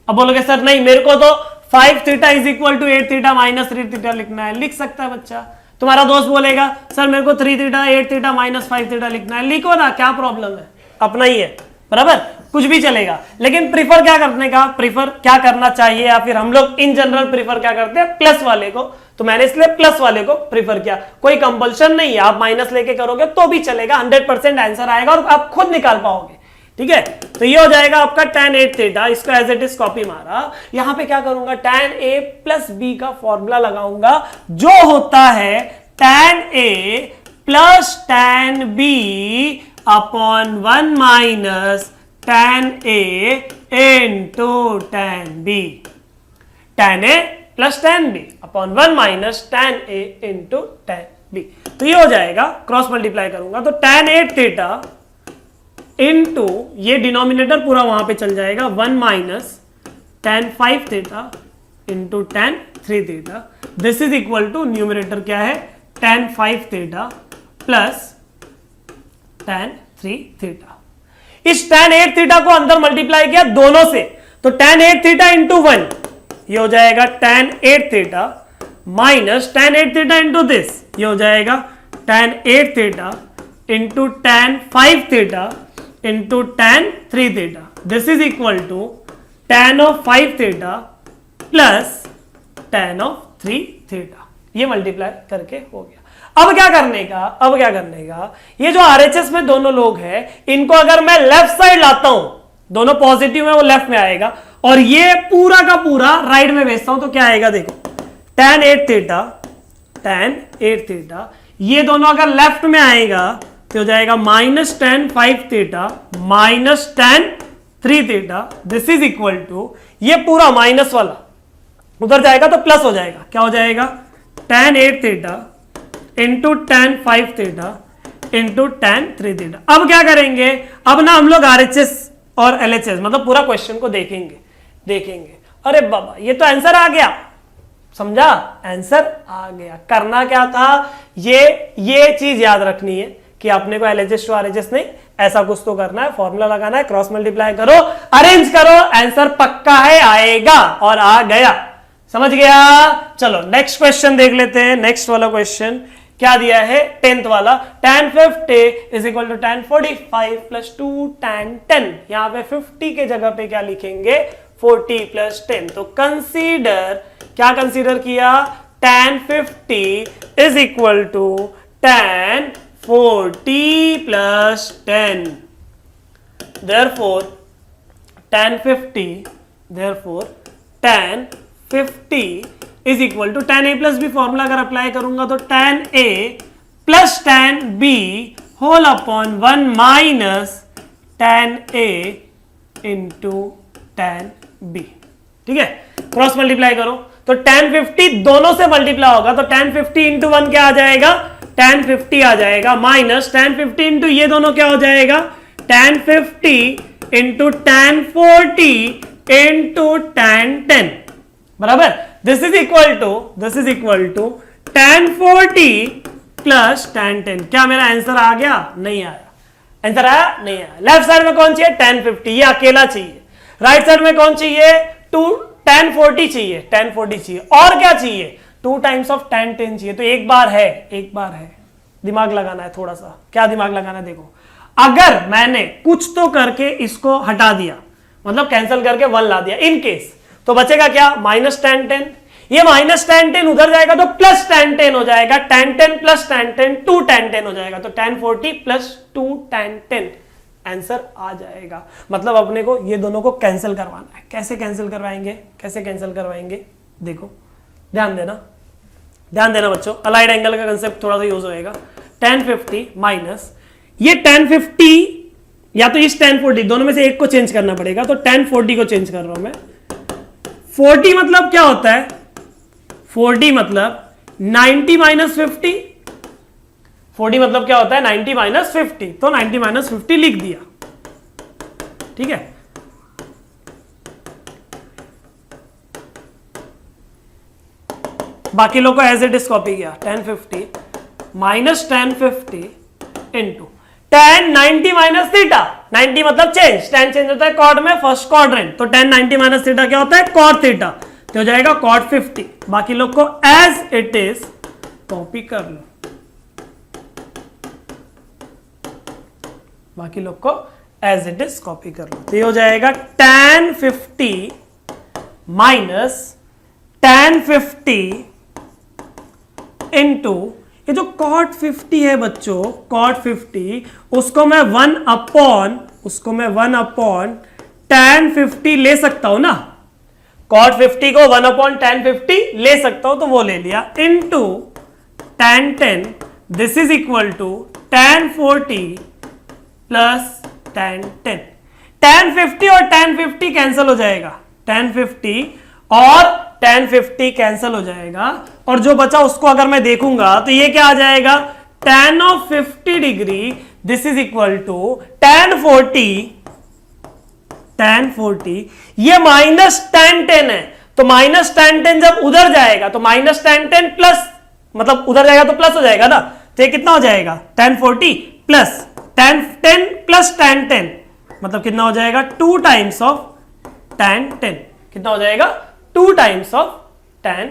A: अब बोलोगे सर नहीं, मेरे को तो 5 theta is equal to 8 theta minus 3 theta लिखना है। लिख सकता है बच्चा। तुम्हारा दोस्त बोलेगा सर मेरे को 3 थीटा 8 थीटा माइनस 5 थीटा लिखना है, लिखो ना, क्या प्रॉब्लम है, अपना ही है। बराबर, कुछ भी चलेगा। लेकिन प्रीफर क्या करने का, प्रीफर क्या करना चाहिए, या फिर हम लोग इन जनरल प्रीफर क्या करते हैं, प्लस वाले को। तो मैंने इसलिए प्लस वाले को प्रीफर किया। कोई कंपल्शन नहीं है, आप माइनस लेके करोगे तो भी चलेगा, 100% आंसर आएगा और आप खुद निकाल पाओगे। ठीक है, तो ये हो जाएगा आपका tan 8 थीटा। इसको एज इट इज कॉपी मारा। यहां पे क्या करूंगा, tan a प्लस बी का फॉर्मूला लगाऊंगा, जो होता है tan a plus tan b upon 1 minus tan a into tan b। tan a plus tan b upon 1 minus tan a into tan b। तो ये हो जाएगा, क्रॉस मल्टीप्लाई करूंगा तो tan 8 थीटा इंटू ये डिनोमिनेटर पूरा वहां पे चल जाएगा 1 minus tan 5 theta into tan 3 theta. This is equal to numerator क्या है, tan 5 theta plus tan 3 theta. इस tan 8 थीटा को अंदर मल्टीप्लाई किया दोनों से, तो tan 8 थीटा इंटू 1 ये हो जाएगा tan 8 theta minus tan 8 theta into this, ये हो जाएगा tan 8 theta into tan 5 theta into tan 3 theta. This is equal to tan of 5 theta plus tan of 3 theta. ये मल्टीप्लाई करके हो गया। अब क्या करने का, अब क्या करने का, ये जो आरएचएस में दोनों लोग हैं, इनको अगर मैं लेफ्ट साइड लाता हूं, दोनों पॉजिटिव में, वो लेफ्ट में आएगा, और ये पूरा का पूरा राइट में भेजता हूं, तो क्या आएगा देखो, tan 8 थीटा, tan 8 थीटा, ये दोनों अगर लेफ्ट में आएगा तो हो जाएगा minus tan 5 theta minus tan 3 theta. This is equal to, ये पूरा माइनस वाला उधर जाएगा तो प्लस हो जाएगा, क्या हो जाएगा, tan 8 theta into tan 5 theta into tan 3 theta. अब क्या करेंगे, अब ना हम लोग आरएचएस और एलएचएस मतलब पूरा क्वेश्चन को देखेंगे। अरे बाबा ये तो आंसर आ गया, समझा, आंसर आ गया। करना क्या था, ये चीज याद रखनी है कि आपने को एलएचएस टू आरएचएस नहीं, ऐसा कुछ तो करना है, फॉर्मूला लगाना है, क्रॉस मल्टीप्लाई करो, अरेंज करो, आंसर पक्का है, आएगा, और आ गया। समझ गया। चलो नेक्स्ट क्वेश्चन देख लेते हैं। नेक्स्ट वाला क्वेश्चन क्या दिया है, 10th वाला, tan 50 is equal to tan 45 plus 2 tan 10। यहां पे 50 के जगह पे क्या लिखेंगे, 40 प्लस 10। तो कंसीडर, क्या कंसीडर किया, tan 50 is equal to tan 40 plus 10। therefore tan 50 is equal to tan a plus b। Formula अगर अप्लाई करूंगा तो tan a plus tan b whole upon 1 minus tan a into tan b। ठीक है, cross multiply करो तो tan 50 दोनों से multiply होगा, तो tan 50 इंटू 1 क्या आ जाएगा, tan 50 आ जाएगा, माइनस tan 50 इंटू ये दोनों क्या हो जाएगा, tan 50 into tan 40 into tan 10, बराबर। This is equal to tan 40 plus tan 10। क्या मेरा आंसर आ गया, नहीं आया, आंसर आया नहीं आया। लेफ्ट साइड में कौन चाहिए, tan 50, ये अकेला चाहिए। राइट साइड में कौन चाहिए, tan 40 चाहिए, tan 40 चाहिए, और क्या चाहिए, 2 टाइम्स ऑफ tan 10 चाहिए। तो एक बार है, दिमाग लगाना है थोड़ा सा। क्या दिमाग लगाना है, देखो, अगर मैंने कुछ तो करके इसको हटा दिया, मतलब कैंसिल करके 1 ला दिया इन केस, तो बचेगा क्या, माइनस tan 10। ये माइनस tan 10 उधर जाएगा तो प्लस tan 10 हो जाएगा, tan 10 प्लस tan 10 2 tan 10 हो जाएगा, तो tan 40 प्लस 2 tan 10 आंसर आ जाएगा। मतलब अपने को ये दोनों को कैंसिल करवाना है। कैसे कैंसिल करवाएंगे, देखो ध्यान देना बच्चों, अलाइड एंगल का कंसेप्ट थोड़ा सा यूज होएगा। tan 50 माइनस ये tan 50 या तो इस tan 40 दोनों में से एक को चेंज करना पड़ेगा, तो tan 40 को चेंज कर रहा हूं मैं। 40 मतलब क्या होता है, 40 मतलब 90 माइनस 50। 40 मतलब क्या होता है, 90 माइनस 50, तो 90 माइनस 50 लिख दिया। ठीक है, बाकी लोग को एज इट इज कॉपी किया, tan 50 minus tan 50 into tan 90 minus theta. 90 मतलब चेंज, tan चेंज होता है कॉट में, फर्स्ट क्वाड्रेंट, तो tan 90 माइनस थीटा क्या होता है, cot थीटा, तो हो जाएगा cot 50। बाकी लोग को एज इट इज कॉपी कर लो, बाकी लोग को एज इट इज कॉपी कर लो। तो ये हो जाएगा tan 50 माइनस tan 50 इंटू ये जो cot 50 है बच्चों, cot 50 उसको मैं 1 अपॉन tan 50 ले सकता हूं ना, cot 50 को 1 अपॉन tan 50 ले सकता हूं, तो वो ले लिया, into tan 10 this is equal to tan 40 plus tan 10। tan 50 और tan 50 कैंसिल हो जाएगा, tan 50 और tan 50 कैंसिल हो जाएगा, और जो बचा उसको अगर मैं देखूंगा तो ये क्या आ जाएगा, tan of 50 degree this is equal to tan 40, ये माइनस tan 10 है, तो माइनस tan 10 जब उधर जाएगा तो माइनस tan 10 प्लस, मतलब उधर जाएगा तो प्लस हो जाएगा ना, तो ये कितना हो जाएगा tan 40 plus tan 10 plus tan 10, मतलब कितना हो जाएगा 2 टाइम्स ऑफ tan 10, कितना हो जाएगा 2 टाइम्स ऑफ tan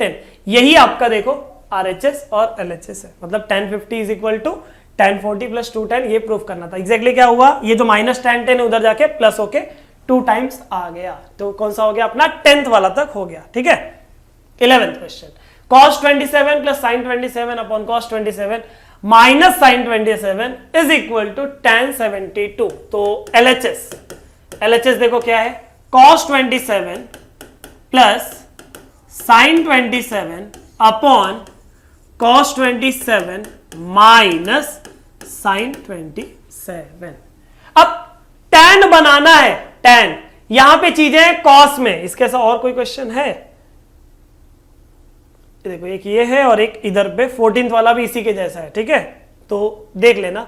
A: 10। यही आपका देखो RHS और LHS है, मतलब tan 50 is equal to tan 40 plus 2 tan, ये प्रूफ करना था। एग्जैक्टली क्या हुआ, ये जो माइनस tan 10 है उधर जाके प्लस होके 2 टाइम्स आ गया, तो कौन सा हो गया अपना 10th वाला तक हो गया। ठीक है, 11th question, cos 27 plus sin 27 upon cos 27 minus sin 27 is equal to tan 72। तो LHS देखो क्या है, cos 27 plus sin 27 upon cos 27 minus sin 27। अब tan बनाना है, tan यहां पे चीजें हैं cos में, इसके साथ और कोई क्वेश्चन है, देखो एक ये है और एक इधर पे 14th वाला भी इसी के जैसा है। ठीक है, तो देख लेना,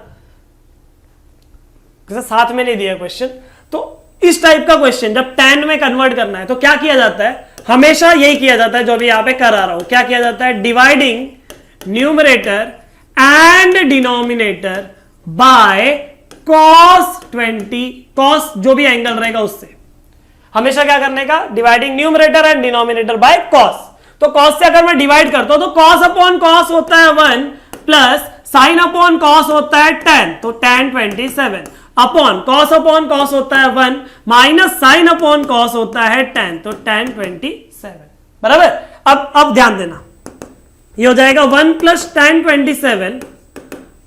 A: साथ में नहीं दिया क्वेश्चन। तो इस टाइप का क्वेश्चन जब tan में कन्वर्ट करना है तो क्या किया जाता है, हमेशा यही किया जाता है जो अभी यहां पे करा रहा हूं, क्या किया जाता है, dividing numerator and denominator by cos 20, cos जो भी एंगल रहेगा उससे, हमेशा क्या करने का, dividing numerator and denominator by cos। तो cos से अगर मैं डिवाइड करता हूं तो cos अपॉन cos होता है 1 प्लस sin अपॉन cos होता है 10, तो tan 27 अपॉन cos होता है 1 माइनस sin अपॉन cos होता है 10, तो tan 27। बराबर, अब ध्यान देना, ये हो जाएगा 1 plus tan 27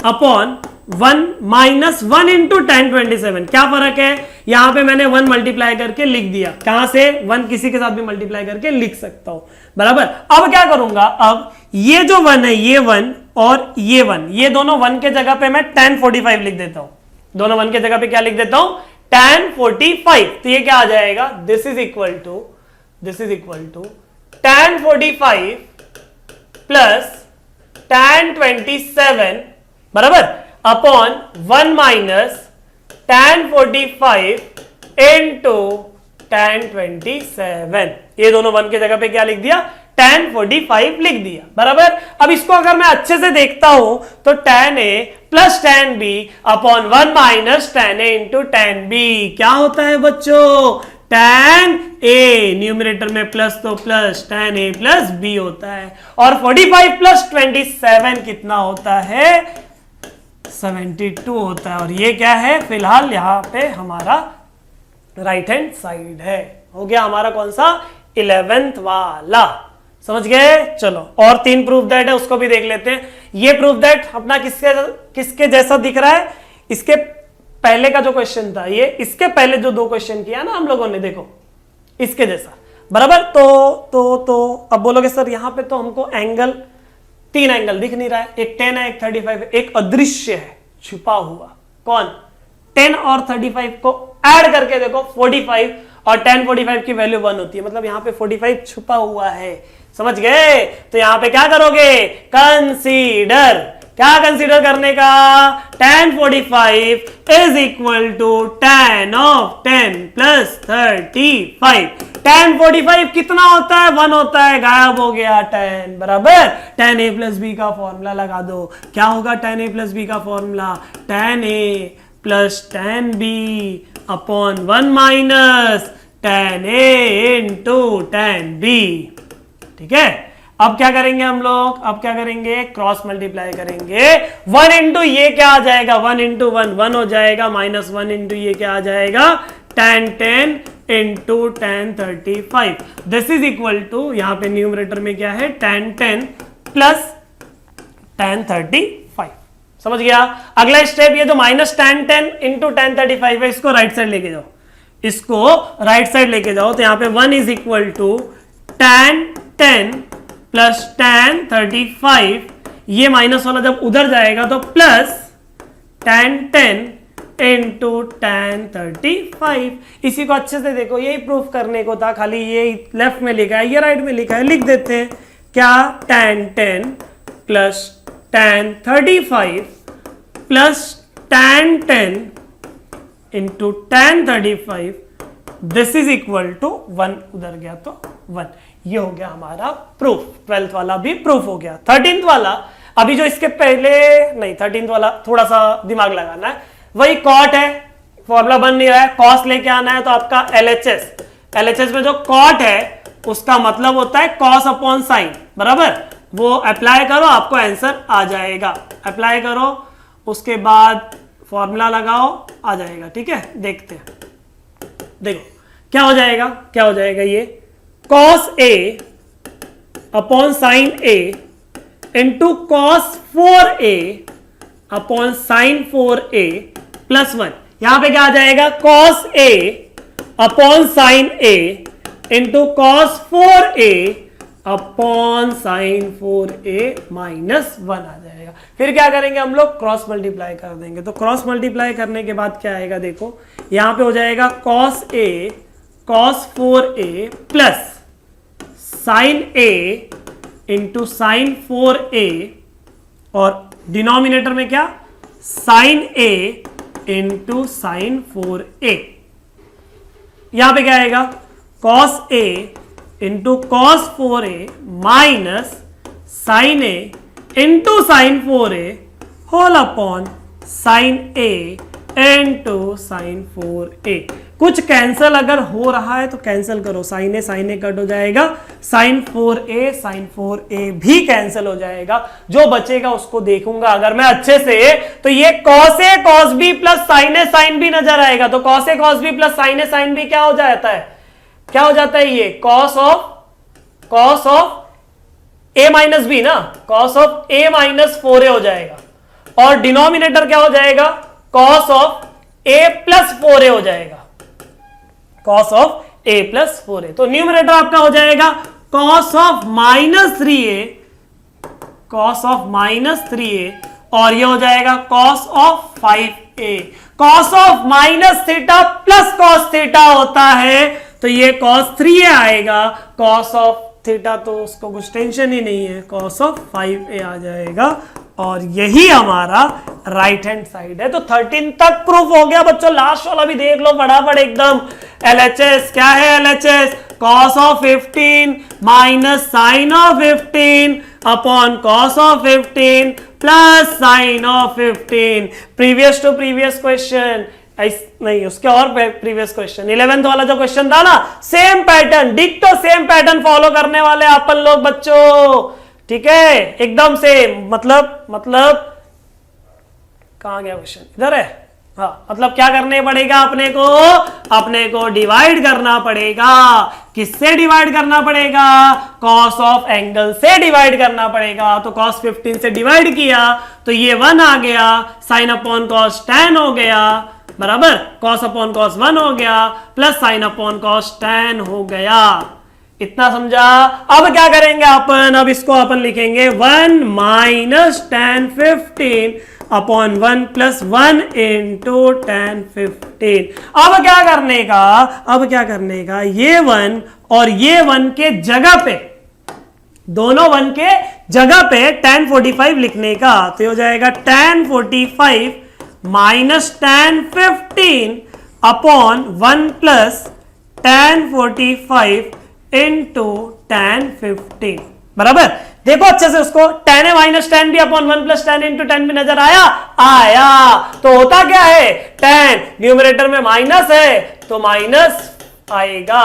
A: upon 1 minus 1 into tan 27। क्या फर्क है, यहां पे मैंने 1 मल्टीप्लाई करके लिख दिया, कहां से 1 किसी के साथ भी मल्टीप्लाई करके लिख सकता हूं। बराबर, अब क्या करूंगा, अब ये जो 1 है, ये 1 और ये 1, ये दोनों 1 के जगह पे मैं tan 45 लिख देता हूं, दोनों 1 के जगह पे क्या लिख देता हूं, tan 45। तो ये क्या आ जाएगा, this is equal to tan 45 plus tan 27 बराबर upon 1 minus tan 45 into tan 27। ये दोनों 1 के जगह पे क्या लिख दिया, tan 45 लिख दिया। बराबर, अब इसको अगर मैं अच्छे से देखता हूं तो tan a plus tan b upon 1 minus tan a into tan b क्या होता है बच्चों, tan a, न्यूमरेटर में प्लस तो plus tan a plus b होता है, और 45 प्लस 27 कितना होता है, 72 होता है। और ये क्या है, फिलहाल यहां पे हमारा राइट हैंड साइड है। हो गया हमारा कौन सा, 11th वाला, समझ गए। चलो और 3 प्रूफ दैट है उसको भी देख लेते हैं। ये प्रूफ दैट अपना किसके जैसा दिख रहा है, इसके पहले का जो क्वेश्चन था, ये इसके पहले जो 2 क्वेश्चन किया ना हम लोगों ने, देखो इसके जैसा। बराबर, तो अब बोलोगे सर यहां पे तो हमको एंगल 3 एंगल दिख नहीं रहा है, एक 10 है, एक 35 है, एक अदृश्य है, छुपा हुआ। कौन, 10 और 35 को ऐड करके देखो 45, और tan 45 की वैल्यू 1 होती है, मतलब यहां पे 45 छुपा हुआ है। समझ गए, तो यहां पे क्या करोगे, कंसीडर, क्या कंसीडर करने का, tan 45 is equal to tan of 10 plus 35। tan 45 कितना होता है, 1 होता है, गायब हो गया tan। बराबर, tan a प्लस बी का फॉर्मूला लगा दो, क्या होगा tan a प्लस बी का formula, tan a plus tan b upon 1 minus tan a into tan b। ठीक है, अब क्या करेंगे हम लोग, अब क्या करेंगे, क्रॉस मल्टीप्लाई करेंगे। 1 इंटू ये क्या आ जाएगा, 1 इंटू 1 1 हो जाएगा, माइनस 1 इंटू ये क्या आ जाएगा, tan 10 into tan 35। This is equal to, यहां पे न्यूमरेटर में क्या है, tan 10 प्लस tan 35। समझ गया। अगला स्टेप, ये जो माइनस tan 10 इंटू tan 35 है, इसको राइट साइड लेके जाओ, इसको राइट साइड लेके जाओ। तो यहां पे 1 is equal to tan 10 plus tan 35, ये माइनस वाला जब उधर जाएगा तो प्लस tan 10 इंटू tan 35। इसी को अच्छे से देखो, यही प्रूफ करने को था, खाली ये लेफ्ट में लिखा है, ये राइट में लिखा है, लिख देते हैं। क्या, tan 10 plus tan 35 plus tan 10 into tan 35, this is equal to 1, उधर गया तो 1। ये हो गया हमारा प्रूफ। 12th वाला भी प्रूफ हो गया। 13th वाला, अभी जो इसके पहले नहीं, 13th वाला थोड़ा सा दिमाग लगाना है। वही कॉट है, फॉर्मूला बन नहीं रहा है, कॉस लेके आना है। तो आपका LHS में जो कॉट है उसका मतलब होता है कॉस अपॉन साइन, बराबर। वो अप्लाई करो, आपको आंसर आ जाएगा। अप्लाई करो, उसके बाद फॉर्मूला लगाओ, आ जाएगा। ठीक है, देखते हैं। देखो क्या हो जाएगा, क्या हो जाएगा, ये cos A upon sine A into cos 4A upon sine 4A plus 1। यहां पे क्या आ जाएगा, cos A upon sine A into cos 4A upon sine 4A minus 1 आ जाएगा। फिर क्या करेंगे हम लोग, क्रॉस मल्टीप्लाई कर देंगे। तो क्रॉस मल्टीप्लाई करने के बाद क्या आएगा, देखो यहां पे हो जाएगा cos A cos 4A plus sine A into sine 4A, और डिनोमिनेटर में क्या, sign A into sine 4A। यहां पे क्या आएगा, cos A into cos 4A minus sine A into sine 4A whole upon sine A into sine 4A। कुछ cancel अगर हो रहा है तो कैंसल करो, साइन ए कट हो जाएगा, साइन 4A भी कैंसल हो जाएगा। जो बचेगा उसको देखूंगा अगर मैं अच्छे से, तो ये cos A cos B plus sine A sine B नजर आएगा। तो cos A cos B plus sine A sine B क्या हो जाता है, क्या हो जाता है, ये cos of A minus B ना, cos of A minus 4A हो जाएगा। और डिनोमिनेटर क्या हो जाएगा, cos of A plus 4A हो जाएगा, cos of A plus 4A। तो न्यूमरेटर आपका हो जाएगा cos ऑफ माइनस 3A, और ये हो जाएगा cos of 5A। cos of minus theta plus cos theta होता है, तो ये cos 3A आएगा। cos ऑफ थीटा तो उसको कुछ टेंशन ही नहीं है, cos ऑफ 5A आ जाएगा। और यही हमारा राइट हैंड साइड है। तो 13 तक प्रूफ हो गया बच्चों। लास्ट वाला भी देख लो फटाफट एकदम। LHS क्या है, LHS cos of 15 minus sine of 15 upon cos of 15 plus sine of 15। Previous to previous question, नहीं उसके और प्रीवियस क्वेश्चन 11th वाला जो क्वेश्चन था ना, सेम पैटर्न, डिक्टो सेम पैटर्न फॉलो करने वाले अपन लोग बच्चों। ठीक है, एकदम से मतलब कहां गया क्वेश्चन, इधर है। हाँ, मतलब क्या करने पड़ेगा अपने को डिवाइड करना पड़ेगा। किससे डिवाइड करना पड़ेगा, cos ऑफ एंगल से डिवाइड करना पड़ेगा। तो cos 15 से डिवाइड किया तो ये 1 आ गया, साइन अपॉन cos tan हो गया, बराबर cos अपॉन cos 1 हो गया, plus sine upon cos tan हो गया। इतना समझा। अब क्या करेंगे अपन, अब इसको अपन लिखेंगे 1 minus tan 15 upon 1 plus 1 into tan 15। अब क्या करने का, ये 1 और ये 1 के जगह पे, दोनों 1 के जगह पे tan 45 लिखने का। तो ये हो जाएगा tan 45 minus tan 15 upon 1 plus tan 45 into tan 15, बराबर। देखो अच्छे से उसको, tan a minus tan b upon 1 plus tan into tan b नजर आया। तो होता क्या है, tan न्यूमरेटर में माइनस है तो माइनस आएगा,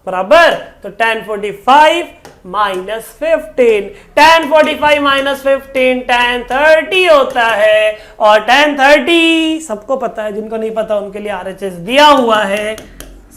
A: बराबर। तो tan 45 -15, tan 45 -15 tan 30 होता है, और tan 30 सबको पता है, जिनको नहीं पता उनके लिए RHS दिया हुआ है।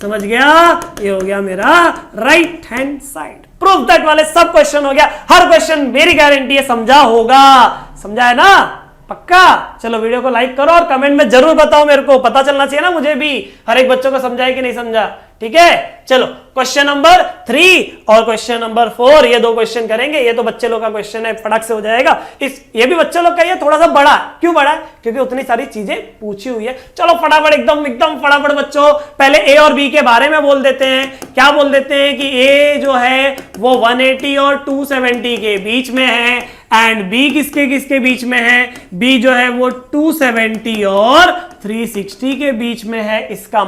A: समझ गया? ये हो गया मेरा right hand side. Proof that वाले सब क्वेश्चन हो गया। हर क्वेश्चन मेरी गारंटी है समझा होगा। समझा है ना? पक्का? चलो वीडियो को लाइक करो और कमेंट में जरूर बताओ, मेरे को पता चलना चाहिए ना मुझे भी, हर एक बच्चों को समझा है कि नहीं समझा। ठीक है, चलो क्वेश्चन नंबर 3 और क्वेश्चन नंबर 4, ये 2 क्वेश्चन करेंगे। ये तो बच्चे लोग का क्वेश्चन है, फटाक से हो जाएगा। ये भी बच्चे लोग का ये थोड़ा सा बड़ा। क्यों बड़ा? क्योंकि उतनी सारी चीजें पूछी हुई है। चलो फटाफट एकदम फटाफट बच्चों, पहले ए और बी के बारे में बोल देते हैं। क्या बोल देते हैं कि ए जो है वो 180 और 270 के बीच में है, एंड बी किसके किसके बीच में है? बी जो है वो 270 और 360 के बीच में है। इसका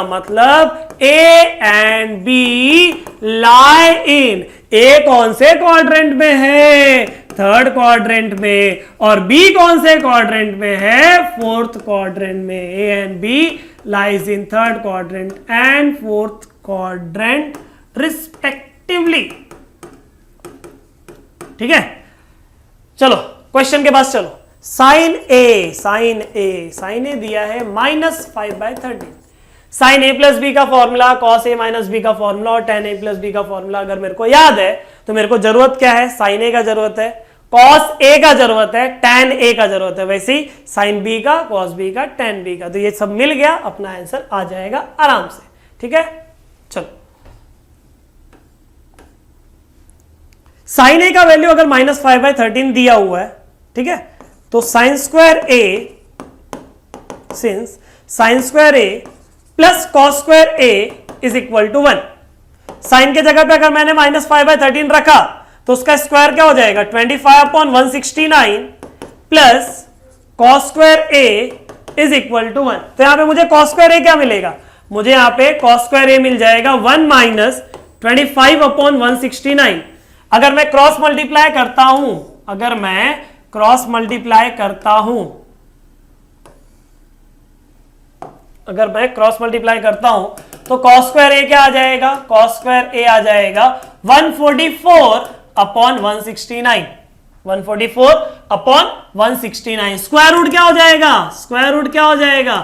A: मतलब ए एंड बी लाई इन, ए कौन से क्वाड्रेंट में है? थर्ड क्वाड्रेंट में। और बी कौन से क्वाड्रेंट में है? फोर्थ क्वाड्रेंट में। A and B lies in third quadrant and fourth quadrant respectively. ठीक है, चलो क्वेश्चन के पास चलो। साइन ए दिया है -5/13। साइन ए प्लस बी का formula, cos A minus B का फॉर्मूला और टेन ए प्लस बी का फॉर्मूला अगर मेरे को याद है तो मेरे को जरूरत क्या है? साइन ए का जरूरत है, कॉस ए का जरूरत है, टेन ए का जरूरत है। वैसे ही साइन बी का, कॉस बी का, टेन बी का। तो ये सब मिल गया, अपना आंसर आ जाएगा आराम से। ठीक है, चलो साइन ए का वैल्यू अगर -5/13 दिया हुआ है, ठीक है, तो sine square A, since sine square A plus cos square A is equal to 1। Sine के जगह पे अगर मैंने -5/13 रखा तो उसका स्क्वायर क्या हो जाएगा? 25/169 plus cos square A is equal to 1। तो यहां पे मुझे कॉस स्क्वायर ए क्या मिलेगा? मुझे यहां पे कॉस स्क्वायर ए मिल जाएगा 1 - 25/169। अगर मैं क्रॉस मल्टीप्लाई करता हूं, तो कॉस स्क्वायर ए क्या आ जाएगा? कॉस स्क्वायर ए आ जाएगा 144/169। 144/169। स्क्वायर रूट क्या हो जाएगा?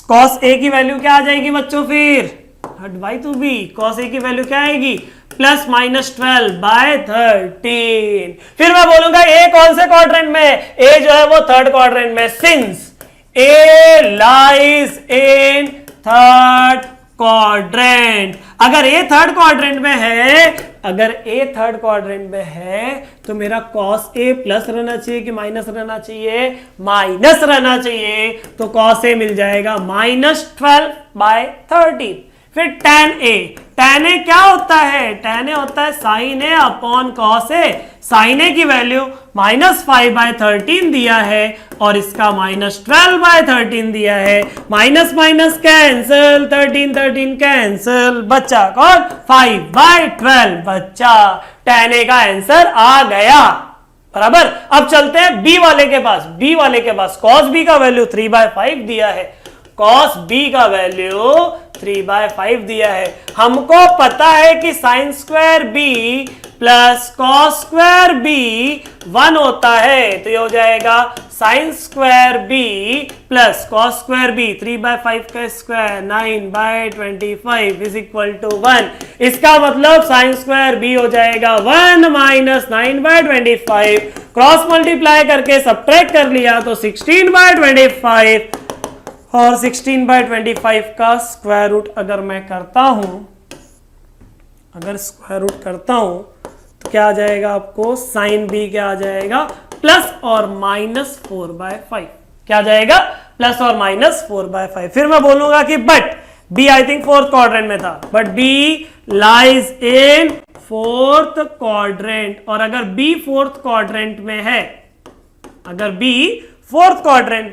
A: कॉस ए की वैल्यू क्या आ जाएगी बच्चों? फिर हट भाई तू भी, कॉस ए की वैल्यू क्या आएगी? +-12/13। फिर मैं बोलूंगा ए कौन से क्वाड्रेंट में? ए जो है वो थर्ड क्वाड्रेंट में। Since A lies in third quadrant, अगर ए थर्ड क्वाड्रेंट में है, तो मेरा कॉस ए प्लस रहना चाहिए कि माइनस रहना चाहिए? माइनस रहना चाहिए। तो कॉस ए मिल जाएगा -12/13। फिर tan ए क्या होता है? tan ए होता है sine A upon cos A. Sign ए की वैल्यू -5/13 दिया है और इसका -12/13 दिया है। माइनस माइनस कैंसल, 13 कैंसल, बच्चा कौन? 5/12 बच्चा। tan ए का आंसर आ गया बराबर। अब चलते हैं बी वाले के पास। cos बी का वैल्यू 3/5 दिया है। cos बी का वैल्यू 3/5 दिया है। हमको पता है कि sine square B plus cos square B 1 होता है, तो ये हो जाएगा sine square B plus cos square B 3/5 का स्क्वायर 9/25 इज इक्वल टू 1। इसका मतलब साइन स्क्वायर बी हो जाएगा 1 - 9/25। क्रॉस मल्टीप्लाई करके सब्ट्रैक्ट कर लिया तो 16/25, और 16/25 का स्क्वायर रूट अगर मैं करता हूं, तो क्या आ जाएगा आपको? साइन बी क्या आ जाएगा? प्लस और माइनस 4/5। क्या आ जाएगा? प्लस और माइनस 4/5। फिर मैं बोलूंगा कि but B I think fourth quadrant में था, but B lies in fourth quadrant. और अगर बी फोर्थ क्वाड्रेंट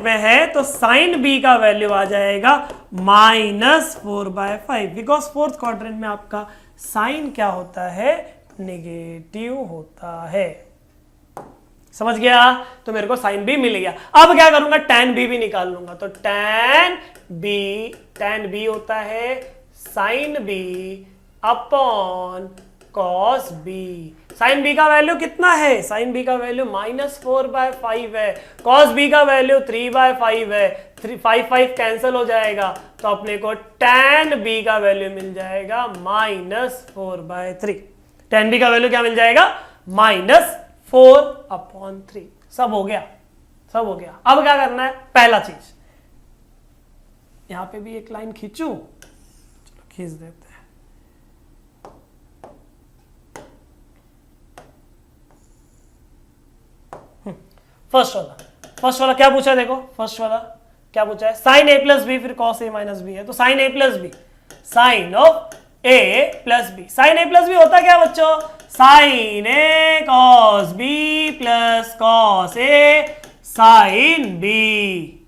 A: में है, तो साइन बी का वैल्यू आ जाएगा -4/5, बिकॉज फोर्थ क्वाड्रेंट में आपका साइन क्या होता है? नेगेटिव होता है। समझ गया? तो मेरे को साइन बी मिल गया। अब क्या करूंगा? tan बी भी निकाल लूंगा। तो tan बी होता है sine B upon cos B. Sine B का वैल्यू कितना है? साइन बी का वैल्यू -4/5 है। कॉस बी का वैल्यू 3/5 है। 5 कैंसिल हो जाएगा तो अपने को tan बी का वैल्यू मिल जाएगा -4/3। tan बी का वैल्यू क्या मिल जाएगा? -4/3। सब हो गया, सब हो गया। अब क्या करना है? पहला चीज, यहां पे भी एक लाइन खींचू, चलो खींच देते हैं। फर्स्ट वाला क्या पूछा है? देखो फर्स्ट वाला क्या पूछा है? साइन ए प्लस बी फिर कॉस ए माइनस बी है, तो sine A plus B, sine of A plus B. Sine A plus B होता क्या बच्चों? Sine A cos B plus cos A sine B.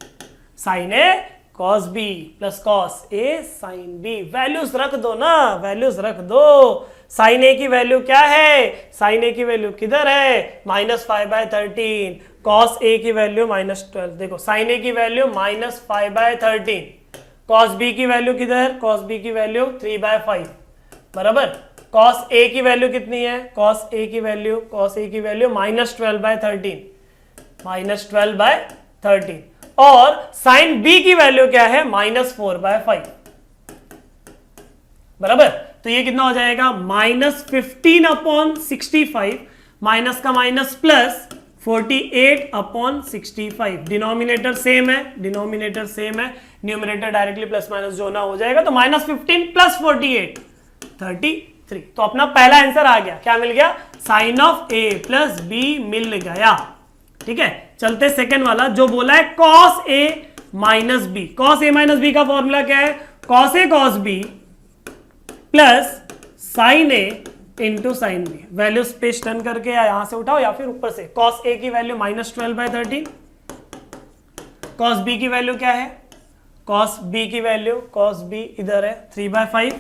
A: Sine A cos B plus cos A sine B. Values रख दो ना, values रख दो। Sign ए की value क्या है? साइन ए की वैल्यू किधर है? -5/13। कॉस ए की वैल्यू -12। देखो साइन ए की वैल्यू -5/13। कॉस बी की वैल्यू किधर? कॉस बी की वैल्यू 3/5 बराबर। कॉस ए की वैल्यू कितनी है? कॉस ए की वैल्यू -12/13, -12/13। और साइन बी की वैल्यू क्या है? -4/5 बराबर। तो ये कितना हो जाएगा? -15/65 माइनस का माइनस प्लस 48/65। डिनोमिनेटर सेम है, डिनोमिनेटर सेम है, न्यूमरेटर डायरेक्टली प्लस माइनस जो ना हो जाएगा, तो -15 + 48 33। तो अपना पहला आंसर आ गया। क्या मिल गया? Sine of A plus B मिल गया। ठीक है, चलते सेकंड वाला जो बोला है कॉस ए माइनस बी। कॉस ए माइनस बी का फॉर्मूला क्या है? Cos A cos B plus sine A into sine B. Value page turn करके या यहां से उठाओ या फिर ऊपर से। कॉस ए की वैल्यू -12/13। कॉस बी की वैल्यू क्या है? कॉस बी की वैल्यू, कॉस बी इधर है 3/5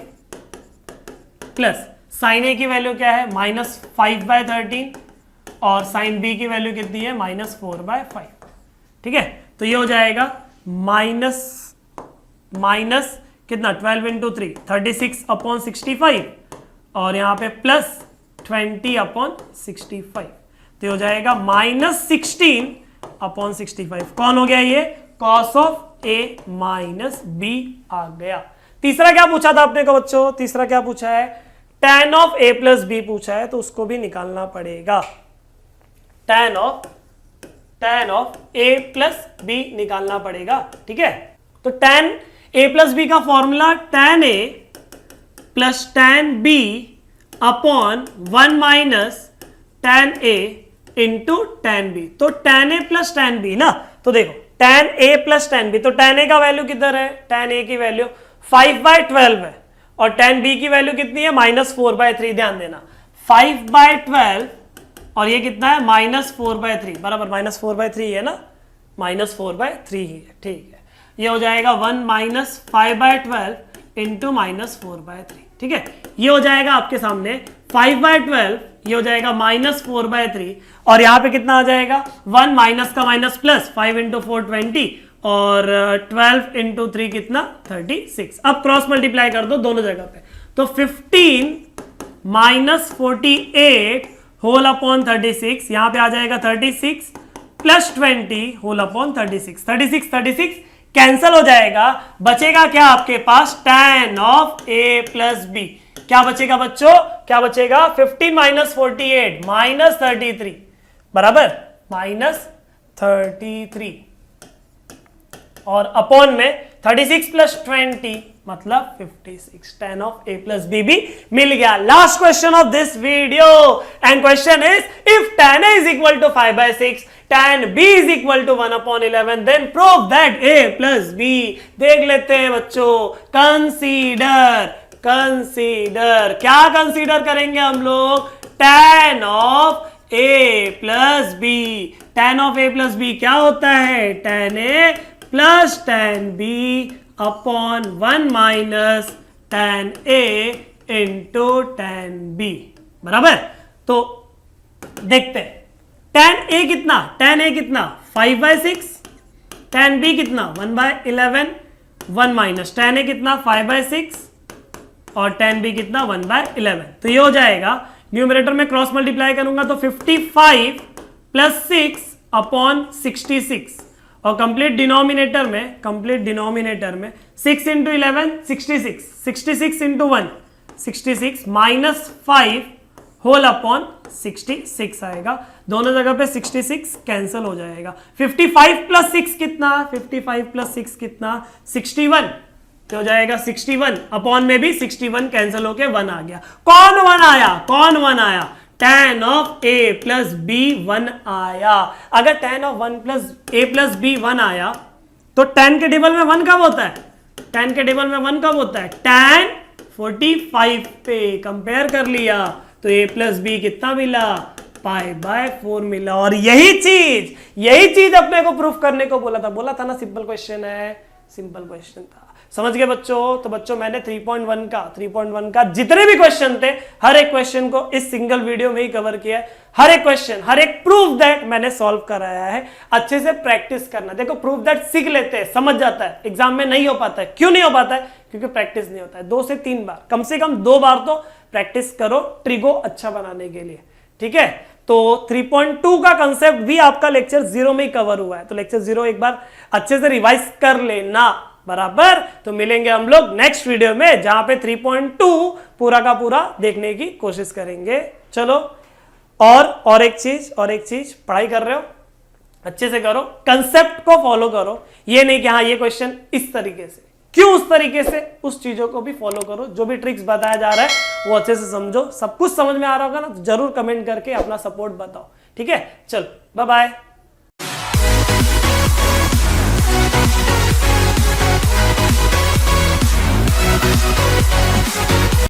A: प्लस साइन ए की वैल्यू क्या है? -5/13 और साइन बी की वैल्यू कितनी है? -4/5। ठीक है, तो ये हो जाएगा माइनस कितना? 12 × 3 36/65 और यहां पे प्लस 20/65। तो हो जाएगा -16/65। कौन हो गया ये? Cos of A minus B आ गया। तीसरा क्या पूछा था अपने को बच्चों? तीसरा क्या पूछा है? tan of A plus B पूछा है, तो उसको भी निकालना पड़ेगा। tan of A plus B निकालना पड़ेगा। ठीक है, तो tan ए प्लस बी का formula tan A plus tan B upon 1 minus tan A into tan B. तो tan A plus tan B ना, तो देखो tan A plus tan B, तो tan ए का वैल्यू किधर है? tan ए की वैल्यू 5/12 है और tan बी की वैल्यू कितनी है? -4/3। ध्यान देना 5/12 और ये कितना है? -4/3 बराबर। -4/3 है ना, -4/3 ही है। ठीक है, ये हो जाएगा 1 माइनस 5/12 इंटू -4/3। ठीक है, ये हो जाएगा आपके सामने 5/12, ये हो जाएगा -4/3 और यहां पे कितना आ जाएगा? 1 माइनस का माइनस प्लस 5 × 4 20 और 12 × 3 कितना? 36। अब क्रॉस मल्टीप्लाई कर दो दोनों जगह पे, तो 15 - 48 होल अपॉन 36, यहां पे आ जाएगा 36 प्लस 20 होल अपॉन 36। 36 कैंसल हो जाएगा, बचेगा क्या आपके पास? tan of A plus B. क्या बचेगा बच्चों? क्या बचेगा? 15 - 48 -33 बराबर -33 और अपॉन में 36 प्लस 20 मतलब 56। tan of A plus B भी मिल गया। Last question of this video and question is if tan a is equal to 5/6 tan b is equal to 1/11 then prove that a plus b। देख लेते हैं बच्चों, consider क्या consider करेंगे हम लोग? tan of a plus B. tan of a plus B क्या होता है? tan a plus tan b upon 1 minus tan a into tan b बराबर। तो देखते हैं tan a कितना? tan a कितना? 5/6। tan b कितना? 1/11। 1 माइनस tan a कितना? 5/6 और 10 भी कितना 1/11। तो ये हो जाएगा, न्यूमरेटर में क्रॉस मल्टीप्लाई करूंगा तो 55 प्लस 6 अपॉन 66, और कंप्लीट डिनोमिनेटर में 6 into 11 66, 66 into 1 66 minus 5 whole upon 66 आएगा। दोनों जगह पे 66 कैंसिल हो जाएगा। 55 प्लस 6 कितना, 55 प्लस 6 कितना 61, तो हो जाएगा 61 अपॉन में भी 61 कैंसिल होके 1 आ गया। कौन 1 आया? tan of a plus b 1 आया। अगर tan of 1 plus a plus b 1 आया तो tan के टेबल में 1 कब होता है? tan 45 पे कंपेयर कर लिया तो a प्लस b कितना मिला? π/4 मिला। और यही चीज अपने को प्रूफ करने को बोला था ना, सिंपल क्वेश्चन है, सिंपल क्वेश्चन था। समझ गए बच्चों? तो बच्चों मैंने 3.1 का जितने भी क्वेश्चन थे हर एक क्वेश्चन को इस सिंगल वीडियो में ही कवर किया है। हर एक क्वेश्चन, हर एक प्रूफ दैट मैंने सॉल्व कराया है। अच्छे से प्रैक्टिस करना। देखो प्रूफ दैट सीख लेते हैं, समझ जाता है, एग्जाम में नहीं हो पाता है। क्यों नहीं हो पाता है? क्योंकि प्रैक्टिस नहीं होता है। 2 से 3 बार, कम से कम 2 बार तो प्रैक्टिस करो ट्रिगो अच्छा बनाने के लिए, ठीक है? तो 3.2 का कंसेप्ट भी आपका लेक्चर 0 में ही कवर हुआ है, तो लेक्चर 0 एक बार अच्छे से रिवाइज कर लेना, बराबर। तो मिलेंगे हम लोग नेक्स्ट वीडियो में जहां पे 3.2 पूरा का पूरा देखने की कोशिश करेंगे। चलो, और एक चीज पढ़ाई कर रहे हो अच्छे से करो, कंसेप्ट को फॉलो करो। ये नहीं कि हाँ ये क्वेश्चन इस तरीके से, क्यों उस तरीके से, उस चीजों को भी फॉलो करो। जो भी ट्रिक्स बताया जा रहा है वो अच्छे से समझो। सब कुछ समझ में आ रहा होगा ना, तो जरूर कमेंट करके अपना सपोर्ट बताओ, ठीक है? चलो, बाय बाय।